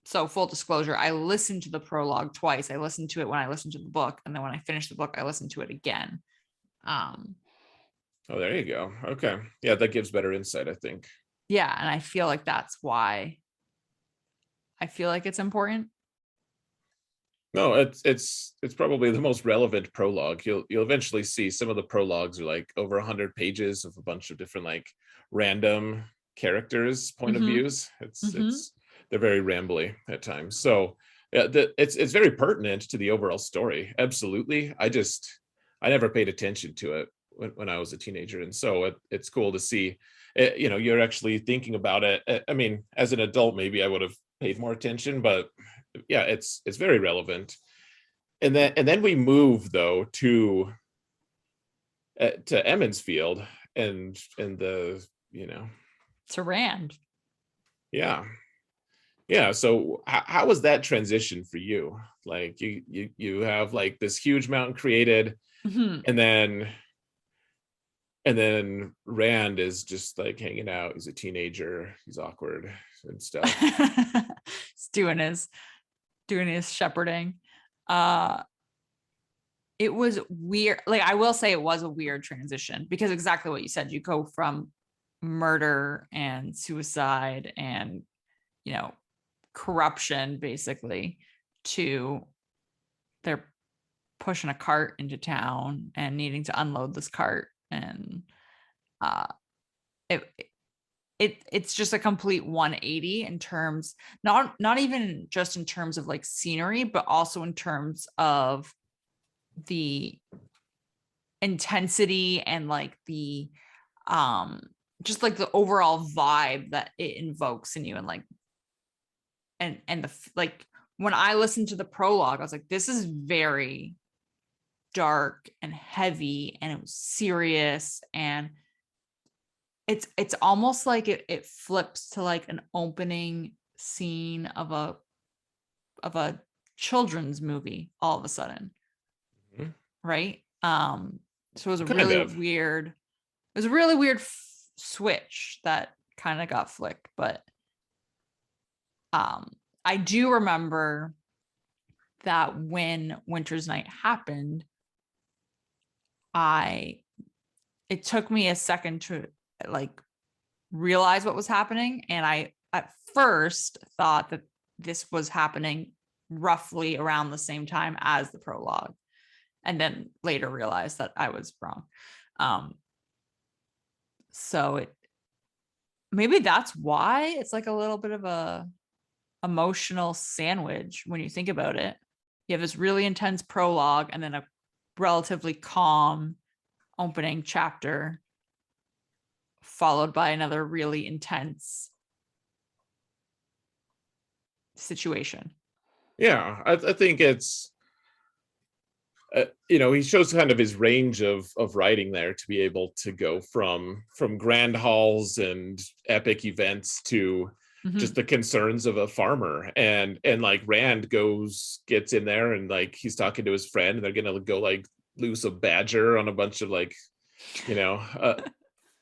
so full disclosure, I listened to the prologue twice. I listened to it when I listened to the book, and then when I finished the book, I listened to it again. Um, Oh, there you go. Okay. Yeah, that gives better insight, I think. yeah, and I feel like that's why I feel like it's important. No, it's probably the most relevant prologue. You'll eventually see some of the prologues are like over 100 pages of a bunch of different like random characters' point of Mm-hmm. views. It's Mm-hmm. it's they're very rambly at times. So yeah, it's very pertinent to the overall story. Absolutely. I never paid attention to it when I was a teenager, and so it's cool to see. You're actually thinking about it. I mean, as an adult, maybe I would have paid more attention, but yeah, it's very relevant. And then we move though to Emmons Field and the To Rand. yeah. Yeah, so how was that transition for you? Like you have like this huge mountain created, Mm-hmm. and then Rand is just like hanging out. He's a teenager, he's awkward and stuff. He's doing his shepherding. Uh it was weird. Like I will say it was a weird transition because exactly what you said. You go from murder and suicide and you know corruption basically to they're pushing a cart into town and needing to unload this cart and uh it it's just a complete 180 in terms not even just in terms of like scenery but also in terms of the intensity and like the um just like the overall vibe that it invokes in you and like and the like when I listened to the prologue I was like this is very dark and heavy and it was serious and it's almost like it flips to like an opening scene of a children's movie all of a sudden, Mhm. right? So it was a Kind really of. weird, it was a really weird switch that kind of got flicked, but um I do remember that when Winter's Night happened, I it took me a second to like realize what was happening. And I at first thought that this was happening roughly around the same time as the prologue. And then later realized that I was wrong. Um, so it maybe that's why it's like a little bit of a emotional sandwich when you think about it. You have this really intense prologue and then a relatively calm opening chapter, followed by another really intense situation. Yeah, I think it's he shows kind of his range of writing there to be able to go from grand halls and epic events to just Mm-hmm. the concerns of a farmer. And like Rand gets in there, and like he's talking to his friend, and they're gonna go like loose a badger on a bunch of like you know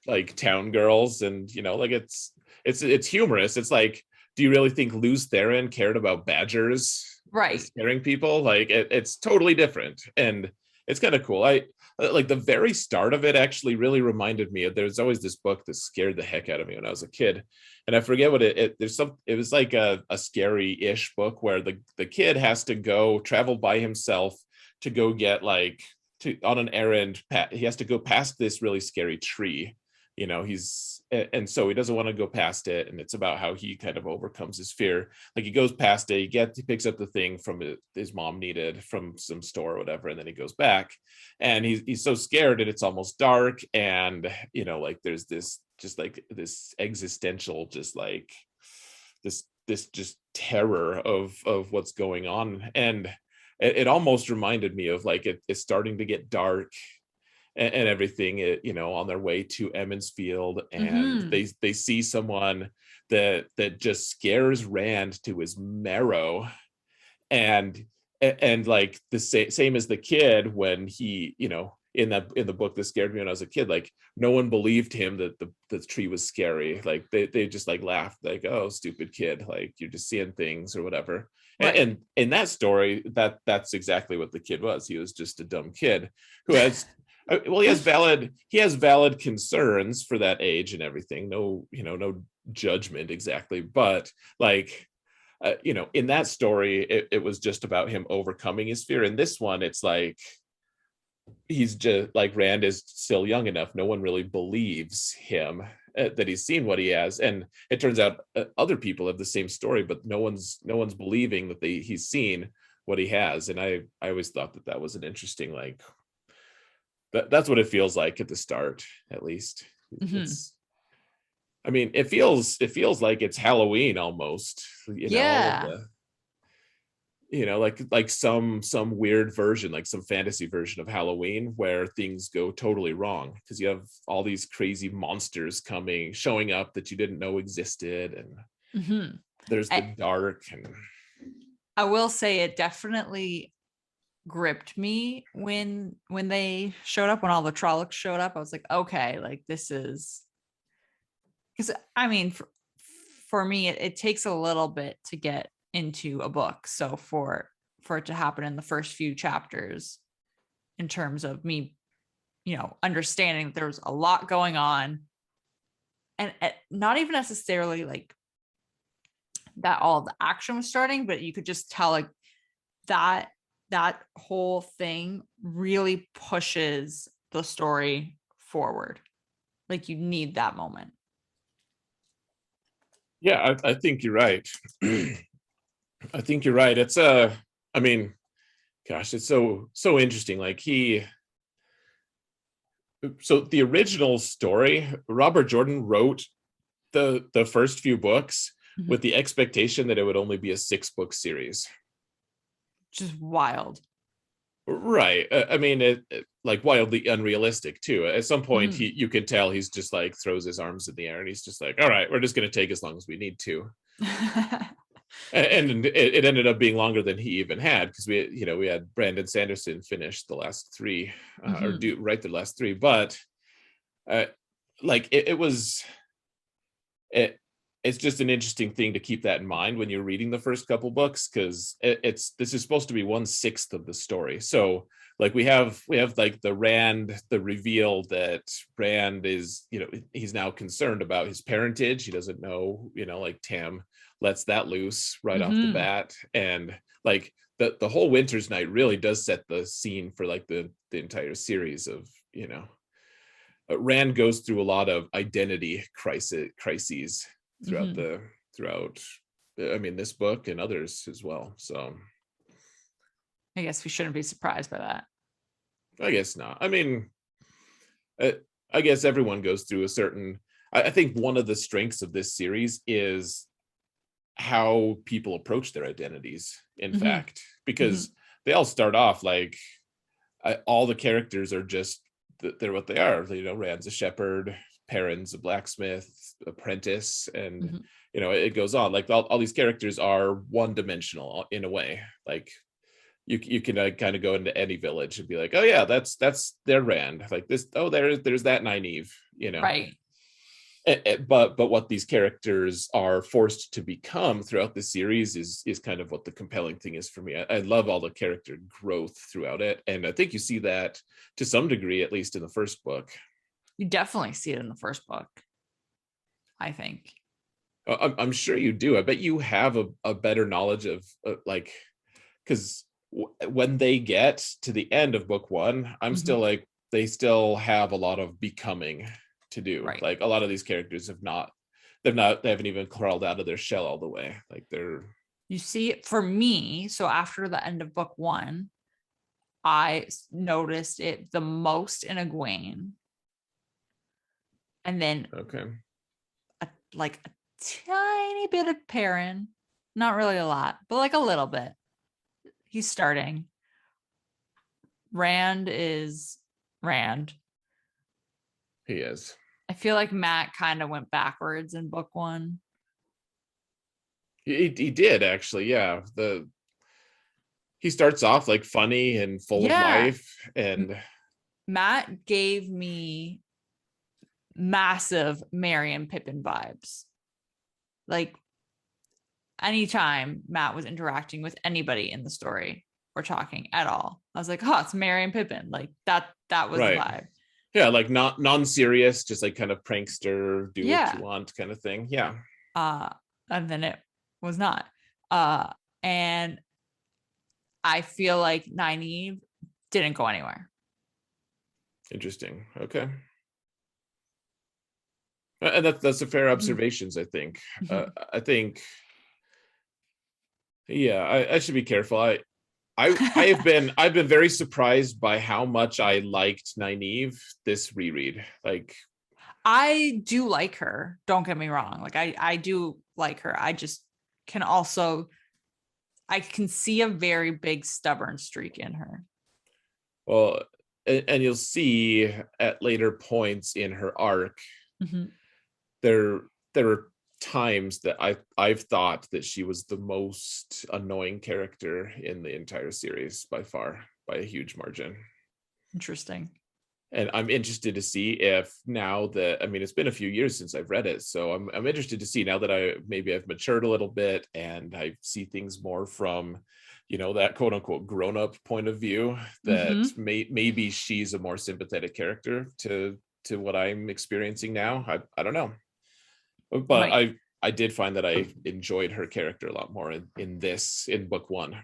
like town girls. And like it's humorous. It's like, do you really think Luz Theron cared about badgers Right. scaring people? Like it's totally different, and it's kind of cool. I like the very start of it actually really reminded me of, there's always this book that scared the heck out of me when I was a kid, and I forget what it was like a scary-ish book where the kid has to go travel by himself to go get like on an errand. He has to go past this really scary tree. And so he doesn't want to go past it, and it's about how he kind of overcomes his fear. Like he goes past it, he picks up the thing from his mom needed from some store or whatever, and then he goes back, and he's so scared, and it's almost dark, and like there's this just like this existential, just like this just terror of what's going on. And it almost reminded me of like it's starting to get dark, and everything, on their way to Emmons Field, and Mm-hmm. they see someone that just scares Rand to his marrow. And like the same as the kid, when he, in the book that scared me when I was a kid, like no one believed him that the tree was scary. Like they just like laughed, like, oh, stupid kid, like you're just seeing things or whatever. and, Right. and in that story, that's exactly what the kid was. He was just a dumb kid who has well, he has valid concerns for that age and everything. No, no judgment exactly, but like in that story, it was just about him overcoming his fear. In this one, it's like he's just like, Rand is still young enough. No one really believes him, that he's seen what he has, and it turns out other people have the same story, but no one's believing that he's seen what he has. And I always thought that was an interesting, like, that's what it feels like at the start, at least. Mm-hmm. It's, I mean, it feels like it's Halloween almost. All of Yeah. the, like some weird version, like some fantasy version of Halloween where things go totally wrong because you have all these crazy monsters showing up that you didn't know existed, and Mm-hmm. there's the I, dark. And I will say it definitely gripped me when they showed up, when all the Trollocs showed up. I was like, okay, like this is, because I mean, for me, it takes a little bit to get into a book. So for it to happen in the first few chapters, in terms of me, understanding that there was a lot going on, and not even necessarily like that all the action was starting, but you could just tell like that that whole thing really pushes the story forward. Like you need that moment. yeah, I think you're right. I think you're right. It's I mean, gosh, it's so interesting. Like so the original story, Robert Jordan wrote the first few books Mhm. with the expectation that it would only be a 6-book series. Just wild. Right. I mean, like wildly unrealistic too. At some point, Mhm. you can tell he's just like throws his arms in the air, and he's just like, all right, we're just going to take as long as we need to. And it ended up being longer than he even had, because we had Brandon Sanderson finish the last 3, or Mhm. do write the last 3. But uh, like it was it it's just an interesting thing to keep that in mind when you're reading the first couple books, because this is supposed to be 1/6 of the story. So like we have like the reveal that Rand is, he's now concerned about his parentage. He doesn't know, like Tam lets that loose right off the Mhm. bat. And like the whole Winter's Night really does set the scene for like the entire series of, Rand goes through a lot of identity crises throughout Mhm. I mean, this book and others as well. So I guess we shouldn't be surprised by that. I guess not. I mean, I guess everyone goes through a certain. I think one of the strengths of this series is how people approach their identities. In Mhm. fact, Mhm. because they all start off like all the characters are just they're what they are. You know, Rand's a shepherd, Perrin's a blacksmith, apprentice, and Mhm. you know it goes on. Like all these characters are one dimensional in a way. Like you can kind of go into any village and be like, oh yeah, that's their Rand. Like this, oh there's that Nynaeve. You know, Right. but what these characters are forced to become throughout the series is kind of what the compelling thing is for me. I love all the character growth throughout it, and I think you see that to some degree, at least in the first book. You definitely see it in the first book, I think. I'm sure you do. I bet you have a better knowledge of like, because when they get to the end of book one, I'm Mhm. still like, they still have a lot of becoming to do. Right. Like a lot of these characters they haven't even crawled out of their shell all the way. Like they're You see, for me, so after the end of book one, I noticed it the most in Egwene, and then okay. like a tiny bit of Perrin, not really a lot, but like a little bit. He's starting. Rand is Rand. He is. I feel like Matt kind of went backwards in book one. He did actually, yeah. He starts off like funny and full of Yeah. life, and Matt gave me massive Merry and Pippin vibes. Like anytime Matt was interacting with anybody in the story or talking at all, I was like, oh, it's Merry and Pippin. Like that was the right. vibe. Yeah, like not non-serious, just like kind of prankster, do what you Yeah. want kind of thing. Yeah. Uh, and then it was not. And I feel like Nynaeve didn't go anywhere. Interesting. Okay. And that's a fair Mhm. observations, I think. I think, yeah, I should be careful. I've been very surprised by how much I liked Nynaeve this reread. Like, I do like her. Don't get me wrong. Like I do like her. I just can also I can see a very big stubborn streak in her. well, and you'll see at later points in her arc, Mhm. there there are times that I've thought that she was the most annoying character in the entire series by far, by a huge margin. Interesting. And I'm interested to see if now that, I mean, it's been a few years since I've read it, so I'm interested to see now that I've matured a little bit and I see things more from, you know, that quote unquote grown up point of view, that Mm-hmm. maybe she's a more sympathetic character to what I'm experiencing now. I don't know, You but might I did find that I enjoyed her character a lot more in book one.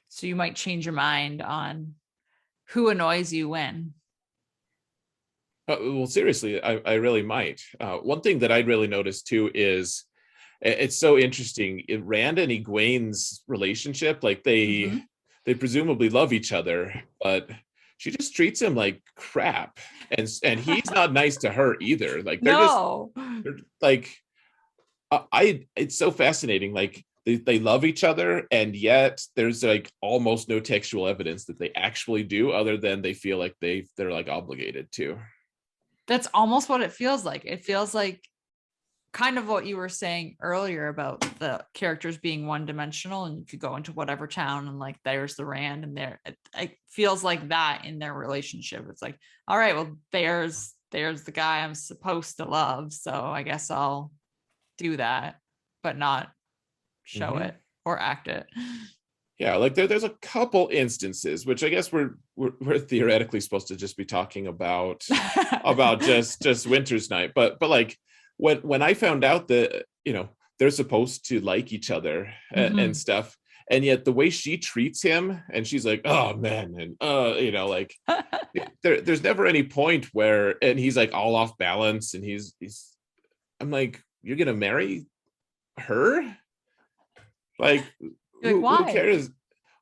so you might change your mind on who annoys you when. Well, seriously, I really might. One thing that I'd really noticed too is it's so interesting in Rand and Egwene's relationship. Like Mm-hmm. they presumably love each other, but she just treats him like crap, and he's not nice to her either. Like No. they're like I it's so fascinating. Like they love each other, and yet there's like almost no textual evidence that they actually do, other than they feel like they're like obligated to. That's almost what it feels like. It feels like kind of what you were saying earlier about the characters being one dimensional and you could go into whatever town and like there's the Rand and there it feels like that in their relationship. It's like, all right, well, there's the guy I'm supposed to love, so I guess I'll do that, but not show Mm-hmm. it or act it. Yeah, like there's a couple instances, which I guess we're theoretically supposed to just be talking about just Winter's Night, but like when I found out that, you know, they're supposed to like each other and Mm-hmm. stuff, and yet the way she treats him, and she's like, oh man, and like there's never any point where, and he's like all off balance, and he's I'm like, you're gonna marry her? Like, Like, who why? cares?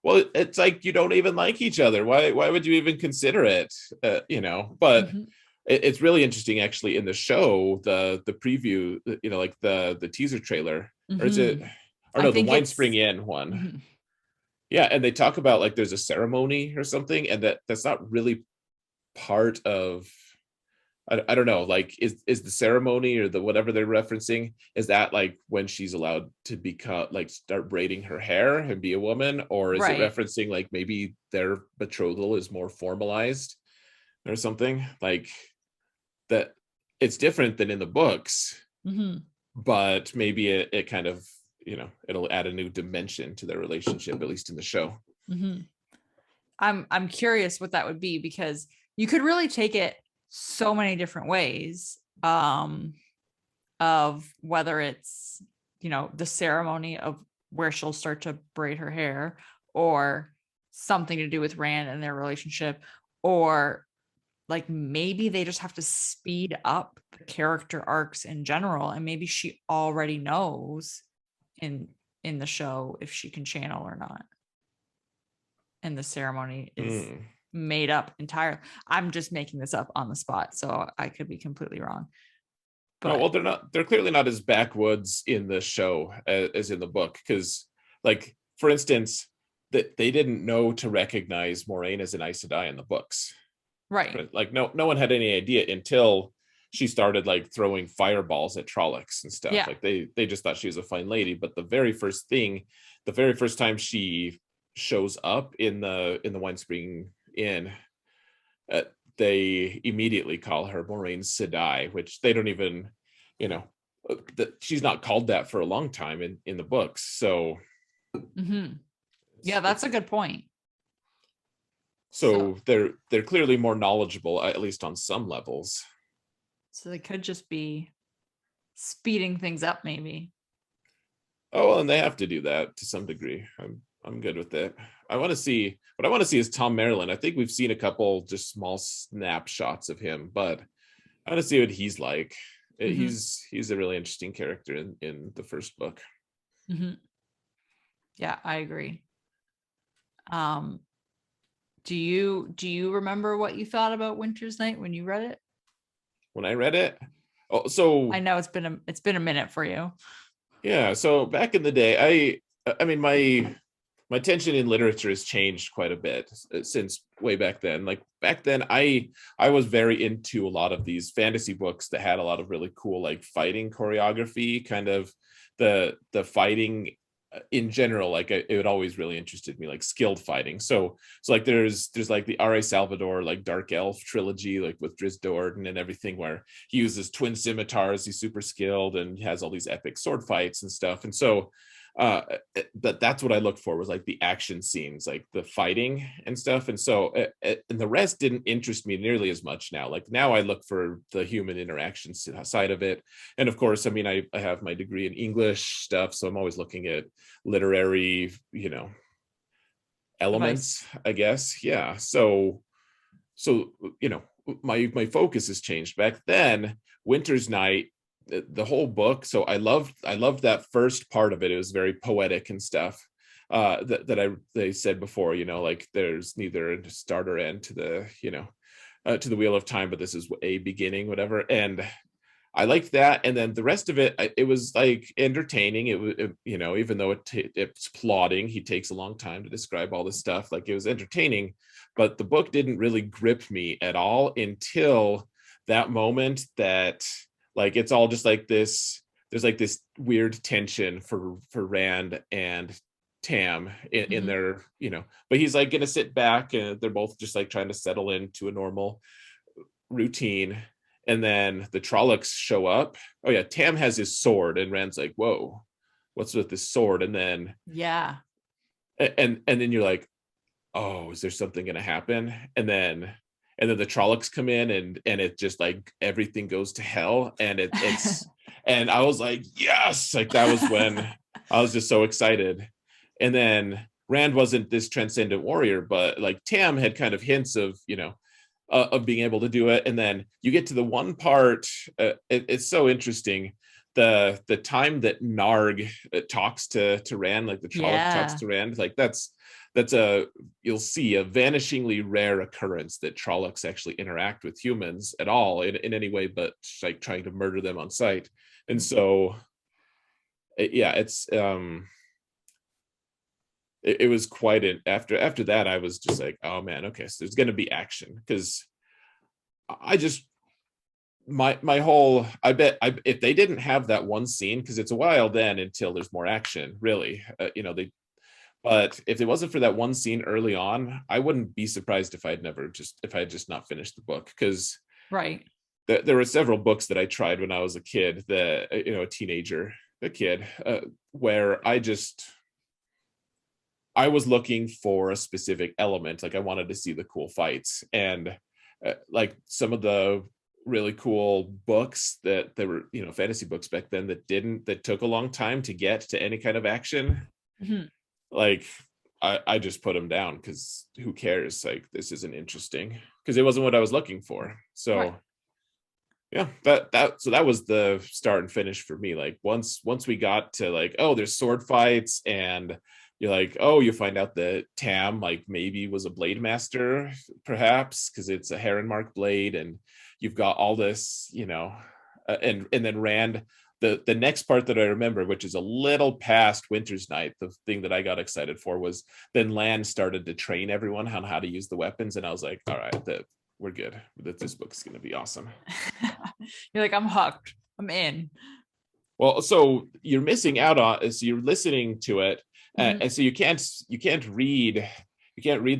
Well, it's like you don't even like each other. Why would you even consider it? But Mhm. it's really interesting actually in the show, the preview, like the teaser trailer, or is it, Mhm. or I no, the think Wine Spring it's Inn one. mhm. Yeah, and they talk about like there's a ceremony or something, and that's not really part of, I don't know, like is the ceremony or the whatever they're referencing, is that like when she's allowed to become, like, start braiding her hair and be a woman, or is it Right. referencing like maybe their betrothal is more formalized or something like that? It's different than in the books, Mhm. but maybe it kind of, it'll add a new dimension to their relationship, at least in the show. Mhm. I'm curious what that would be, because you could really take it so many different ways, of whether it's, the ceremony of where she'll start to braid her hair, or something to do with Rand and their relationship, or like maybe they just have to speed up the character arcs in general, and maybe she already knows in in the show if she can channel or not, and the ceremony is Hmm. made up entirely. I'm just making this up on the spot, so I could be completely wrong. No, well, But they're clearly not as backwoods in the show as in the book, because, like, for instance, that they didn't know to recognize Moraine as an Aes Sedai in the books. right. Like, no one had any idea until she started like throwing fireballs at Trollocs and stuff. Yeah. Like they just thought she was a fine lady, but the very first time she shows up in the Wine Spring Inn, uh, they immediately call her Moraine Sedai, which they don't even, you know, that she's not called that for a long time in the books. So Hmm. Yeah, that's it's a good point. So so they're clearly more knowledgeable, at least on some levels. so they could just be speeding things up, maybe. Oh, well, and they have to do that to some degree. I'm good with that. I want to see, what I want to see is Tom Maryland. I think we've seen a couple just small snapshots of him, but I want to see what he's like. Hmm. He's a really interesting character in the first book. Hmm. Yeah, I agree. Um, do you remember what you thought about Winter's Night when you read it? When I read it, oh, I so know it's been a minute for you. yeah, so back in the day, I mean my attention in literature has changed quite a bit since way back then. Like back then, I was very into a lot of these fantasy books that had a lot of really cool like fighting choreography, kind of the fighting in general. Like it always really interested me, like skilled fighting. So like there's like the R.A. Salvador like Dark Elf trilogy, like with Drizzt Do'Urden and everything, where he uses twin scimitars, he's super skilled and he has all these epic sword fights and stuff. And so uh that's what I looked for, was like the action scenes, like the fighting and stuff. And so and the rest didn't interest me nearly as much now. Like now I look for the human interaction side of it. And of course, I mean, I have my degree in English stuff, so I'm always looking at literary, Advice. elements, I guess. Yeah. So my focus has changed. Back then, Winter's Night, the whole book, so I loved that first part of it. It was very poetic and stuff. They said before, like there's neither a start or end to to the wheel of time, but this is a beginning, whatever. And I liked that, and then the rest of it, it was like entertaining. It was, even though it's plotting, he takes a long time to describe all this stuff. Like it was entertaining, but the book didn't really grip me at all until that moment that, like, it's all just like this. There's like this weird tension for Rand and Tam in Hmm. their, but he's like gonna sit back, and they're both just like trying to settle into a normal routine. And then the Trollocs show up. Oh yeah, Tam has his sword, and Rand's like, "Whoa, what's with this sword?" And then Yeah. and then you're like, "Oh, is there something gonna happen?" And then the Trollocs come in, and it just like everything goes to hell. And it's and I was like, yes, like that was when I was just so excited. And then Rand wasn't this transcendent warrior, but like Tam had kind of hints of, of being able to do it. And then you get to the one part, it's so interesting. The time that Narg talks to Rand, like the Trolloc talks Yeah. to Rand, like that's a, you'll see a vanishingly rare occurrence that Trollocs actually interact with humans at all in any way but like trying to murder them on sight. And so yeah, it was quite an after that I was just like, oh man, okay, so there's going to be action, because I just my whole if they didn't have that one scene, because it's a while then until there's more action really, they, but if it wasn't for that one scene early on, I wouldn't be surprised if I had just not finished the book, because Right. there were several books that I tried when I was a kid, a teenager, a kid, where I was looking for a specific element. Like I wanted to see the cool fights, and like some of the really cool books that there were, fantasy books back then that took a long time to get to any kind of action. Mhm. Like I just put them down because who cares? Like this isn't interesting, because it wasn't what I was looking for. Right. So yeah, so that was the start and finish for me. Like once we got to like, oh, there's sword fights, and you're like, oh, you find out that Tam like maybe was a blade master, perhaps, because it's a heron mark blade, and you've got all this, and then Rand. The next part that I remember, which is a little past Winter's Night, the thing that I got excited for was then Land started to train everyone on how to use the weapons, and I was like, all right, we're good. This book's going to be awesome. You're like, I'm hooked. I'm in. Well, so you're missing out on, so you're listening to it, Mhm. and so you can't read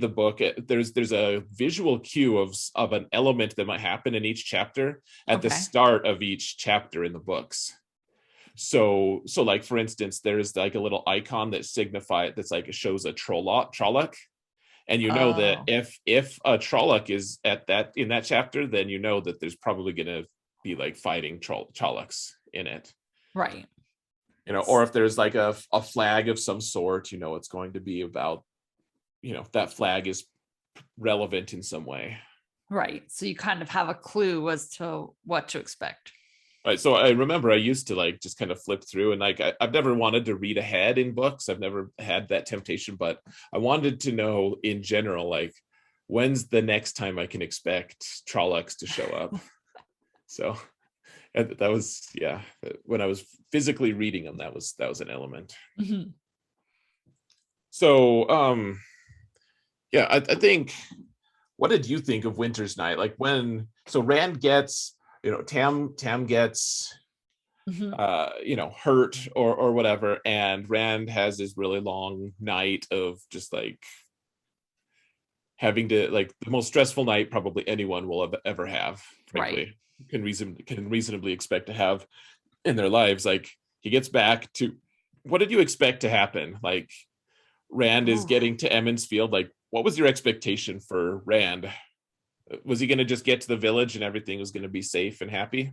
the book. There's a visual cue of an element that might happen in each chapter at the Okay. start of each chapter in the books. So like for instance, there's like a little icon that's like it shows a Trolloc, and you know that Oh, if a Trolloc is in that chapter, then you know that there's probably going to be like fighting Trollocs in it, right. or if there's like a flag of some sort, it's going to be about, that flag is relevant in some way. Right. So you kind of have a clue as to what to expect. Right. So I remember I used to like just kind of flip through, and like I've never wanted to read ahead in books. I've never had that temptation, but I wanted to know in general, like when's the next time I can expect Trollocs to show up. So that was, yeah, when I was physically reading them, that was an element. Mhm. So yeah, I think, what did you think of Winter's Night? Like so Rand gets, Tam gets Mhm. hurt or whatever, and Rand has this really long night of just like having to, like, the most stressful night probably anyone will ever have, Right. frankly, can reasonably expect to have in their lives. Like he gets back to, what did you expect to happen? Like Rand is Ooh. getting to Emmons Field. Like what was your expectation for Rand? Was he going to just get to the village and everything was going to be safe and happy?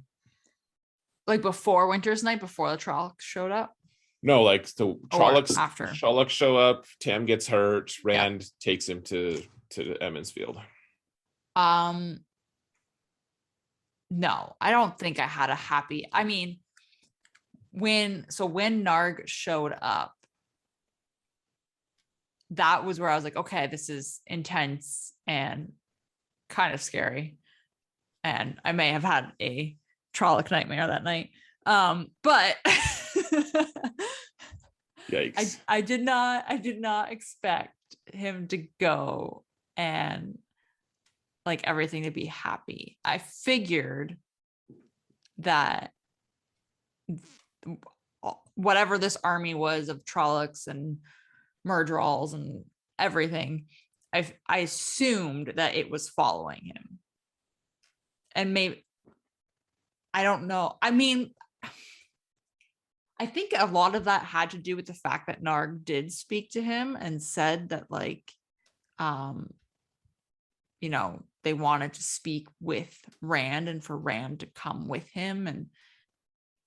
Like before Winter's Night, before the Trollocs showed up, No, like so or after? Trollocs show up, Tam gets hurt, Yeah. Rand takes him to Emmons Field. Um, no, I don't think I had a happy. I mean, when Narg showed up, that was where I was like, okay, this is intense and kind of scary. And I may have had a Trolloc nightmare that night. But Yikes. I did not expect him to go and like everything to be happy. I figured that whatever this army was of Trollocs and Murdrolls and everything, I assumed that it was following him. And maybe, I don't know. I mean, I think a lot of that had to do with the fact that Narg did speak to him and said that, like, um, they wanted to speak with Rand and for Rand to come with him. And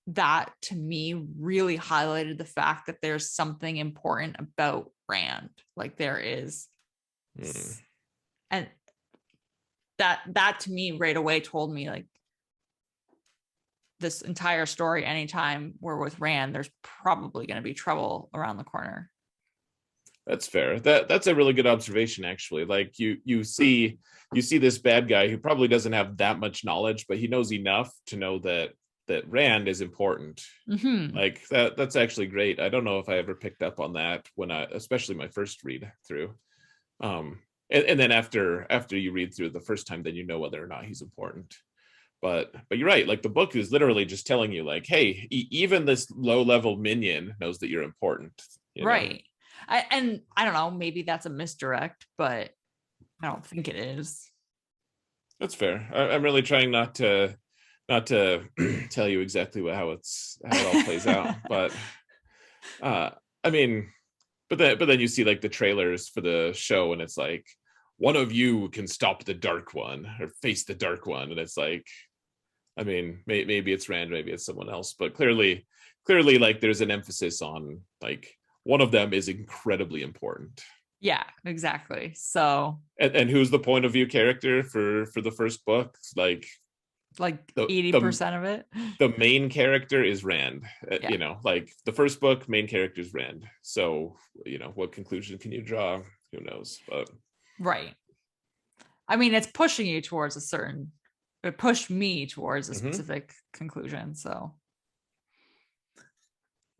that to me really highlighted the fact that there's something important about Rand. Like there is, and that to me right away told me like this entire story, anytime we're with Rand, there's probably going to be trouble around the corner. That's fair. That's a really good observation, actually. Like you see this bad guy who probably doesn't have that much knowledge, but he knows enough to know that Rand is important. Mm-hmm. Like that's actually great. I don't know if I ever picked up on that especially my first read through. And then after you read through the first time, then you know whether or not he's important. But you're right. Like the book is literally just telling you, like, hey, even this low level minion knows that you're important. Right. And I don't know, maybe that's a misdirect, but I don't think it is. That's fair. I'm really trying not to tell you exactly how it all plays out. But I mean, but then you see like the trailers for the show, and it's like, one of you can stop the Dark One or face the Dark One, and it's like, I mean, maybe it's Rand, maybe it's someone else, but clearly, like there's an emphasis on like one of them is incredibly important. Yeah, exactly. So, and who's the point of view character for the first book? Like 80% of it. The main character is Rand. Yeah. Like the first book, main character is Rand. So, what conclusion can you draw? Who knows? But right. I mean, it's pushing you towards it pushed me towards a specific conclusion. So,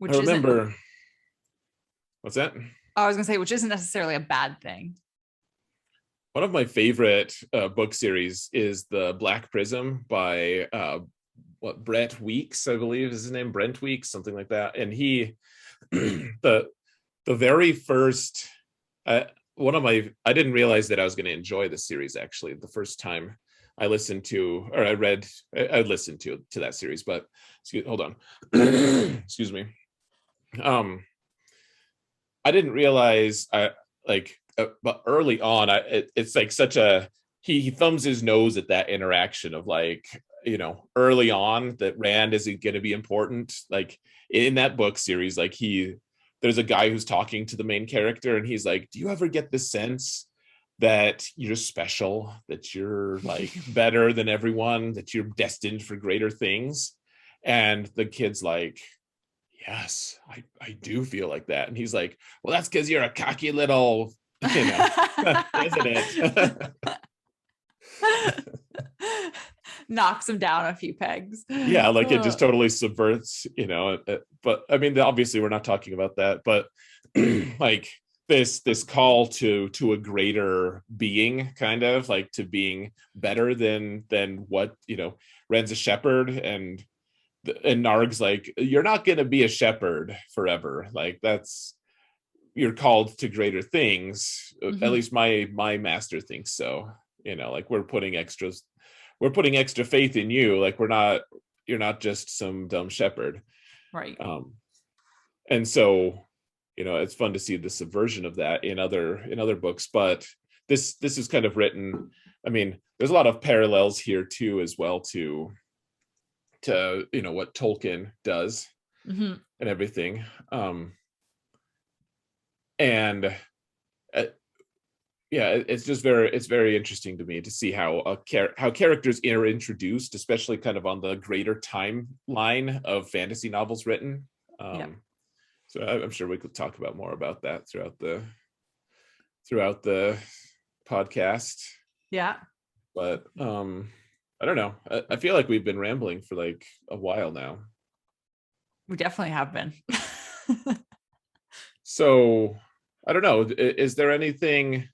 I remember. What's that? I was going to say, which isn't necessarily a bad thing. One of my favorite book series is the Black Prism by Brett Weeks, I believe is his name, Brent Weeks, something like that. And he, the very first, I didn't realize that I was going to enjoy the series. Actually, the first time I listened to that series, but hold on, excuse me. I didn't realize but early on, it's like such a he thumbs his nose at that interaction of like, early on that Rand isn't going to be important. Like in that book series, like there's a guy who's talking to the main character, and he's like, "Do you ever get the sense that you're special, that you're like better than everyone, that you're destined for greater things?" And the kid's like, "Yes, I do feel like that." And he's like, "Well, that's because you're a cocky little, isn't it?" Knocks him down a few pegs. Yeah, like it just totally subverts, but I mean, obviously we're not talking about that, but like this call to a greater being, kind of like to being better than what, Ren's a shepherd, and Narg's like, "You're not going to be a shepherd forever. Like you're called to greater things. At least my master thinks so. Like we're putting extra faith in you. Like you're not just some dumb shepherd." Right. And so, it's fun to see the subversion of that in other books, but this is kind of written. I mean, there's a lot of parallels here too, as well, to what Tolkien does and everything. And yeah, it's very interesting to me to see how characters are introduced, especially kind of on the greater timeline of fantasy novels written. So I'm sure we could talk about more about that throughout the podcast. Yeah. But I don't know. I feel like we've been rambling for like a while now. We definitely have been. So I don't know. Is there anything?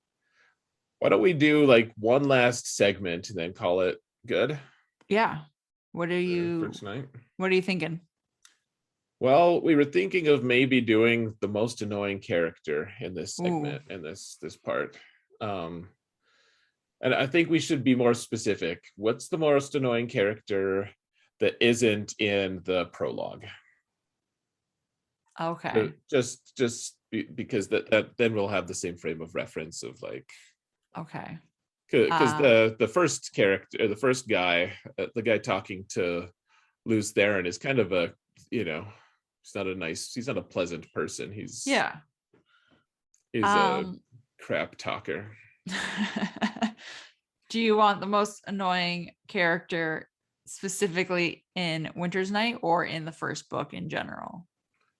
Why don't we do like one last segment and then call it good? Yeah. What are you for tonight? What are you thinking? Well, we were thinking of maybe doing the most annoying character in this segment, in this part. And I think we should be more specific. What's the most annoying character that isn't in the prologue? Okay. Just because that then we'll have the same frame of reference of like. Okay. Because the first character, the first guy, the guy talking to Luz Theron is kind of a you know, he's not a pleasant person. He's Yeah. a Um, crap talker. do you want the most annoying character specifically in Winter's Night or in the first book in general?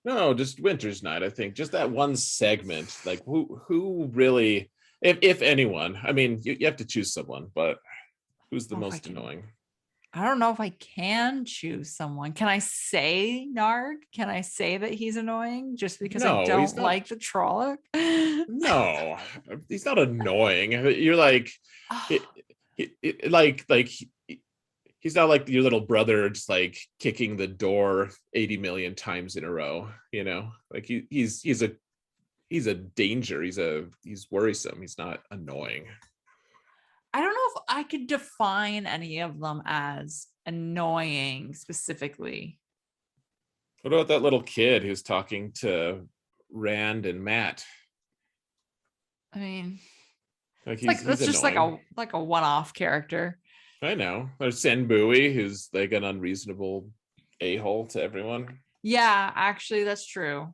No, just Winter's Night. I think just that one segment. Like who really, if anyone. I mean, you have to choose someone, but who's the Oh, if I most can, annoying? I don't know if I can choose someone. Can I say Narg? Can I say that he's annoying just because I No, he's don't not. like the Trolloc? No, he's not annoying. You're like, it, like he's not like your little brother just like kicking the door 80 million times in a row. You know, like he's a danger. He's worrisome. He's not annoying. I don't know if I could define any of them as annoying specifically. What about that little kid who's talking to Rand and Matt? I mean, Like it's like he's that's just annoying. like a one-off character. I know. There's Sen Bowie, who's like an unreasonable a-hole to everyone. Yeah, actually, that's true.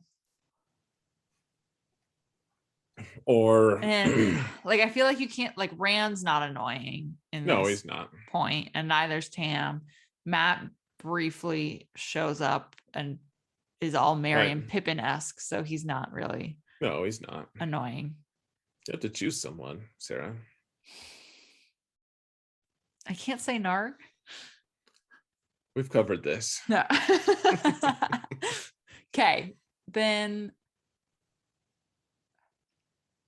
Or And like I feel like you can't like Rand's not annoying in no, this he's not. point, and neither's Tam. Matt briefly shows up and is all Merry Right. and Pippin-esque, so he's not really No, he's not. annoying. You have to choose someone, Sarah. I can't say Narg. We've covered this. No. Okay, then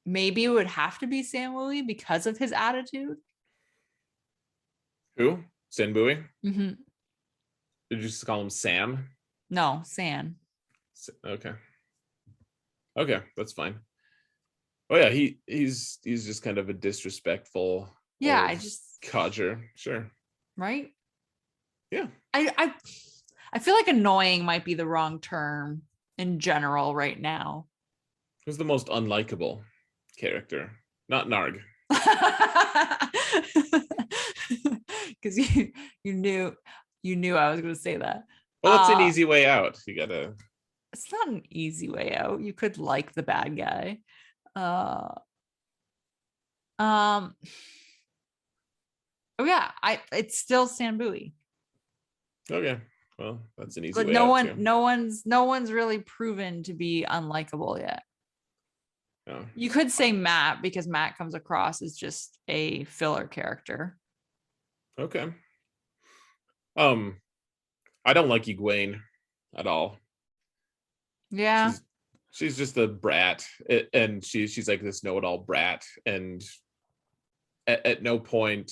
maybe it would have to be Sam Woolley because of his attitude. Who? Sen Bowie? Mm-hmm. Did you just call him Sam? No, Sam. Okay. Okay, that's fine. Oh yeah, he's just kind of a disrespectful Yeah, old I just codger. Sure. right. Yeah. I feel like annoying might be the wrong term in general right now. Who's the most unlikable character? Not Narg. Because you knew I was going to say that. Well, that's an easy way out. You gotta. It's not an easy way out. You could like the bad guy. Um. Oh yeah, it's still Sam Bowie. Okay. Well, that's an easy But way out too. no one's really proven to be unlikable yet. No. You could say Matt because Matt comes across as just a filler character. Okay. Um, I don't like Egwene at all. Yeah. She's just a brat, and she's like this know-it-all brat, and at no point,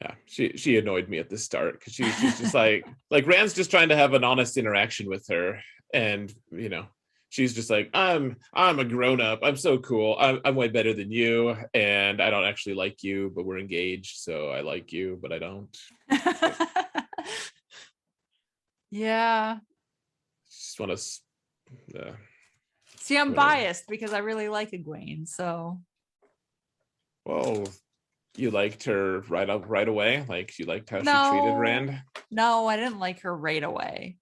yeah, she annoyed me at the start because she's just like Rand's just trying to have an honest interaction with her, and you know she's just like I'm a grown up, I'm so cool, I'm way better than you, and I don't actually like you, but we're engaged, so I like you, but I don't. Yeah. Just want to. See, I'm Whatever. biased because I really like Egwene. So, Well, you liked her right away. Like you liked how she treated no, Rand. no, I didn't like her right away.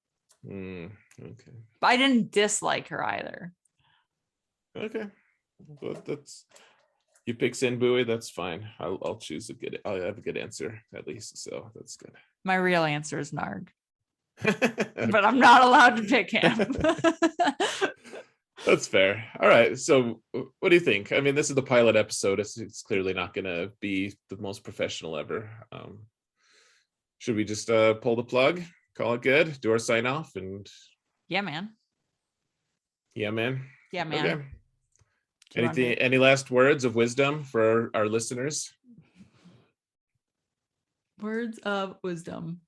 Okay. But I didn't dislike her either. Okay. But that's you pick Sin Bowie. That's fine. I'll choose I'll have a good answer at least. So that's good. My real answer is Narg, Okay. but I'm not allowed to pick him. That's fair. All right. So, what do you think? I mean, this is the pilot episode. It's clearly not going to be the most professional ever. Should we just pull the plug, call it good, do our sign off, and Yeah, man. yeah, man. Yeah, man. Okay. Anything? Any last words of wisdom for our listeners? Words of wisdom.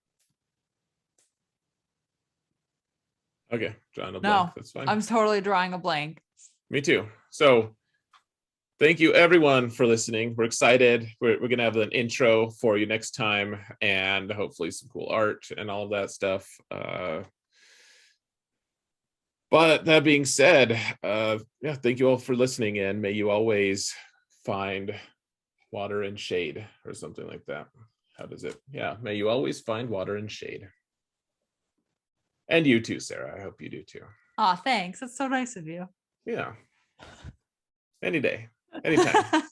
Okay, drawing a No, blank. That's fine. I'm totally drawing a blank. Me too. So thank you everyone for listening. We're excited. We're going to have an intro for you next time and hopefully some cool art and all of that stuff. But that being said, yeah, thank you all for listening, and may you always find water and shade or something like that. How does it? Yeah, may you always find water and shade. And you too, Sarah. I hope you do too. Aw, thanks. That's so nice of you. Yeah. Any day, anytime.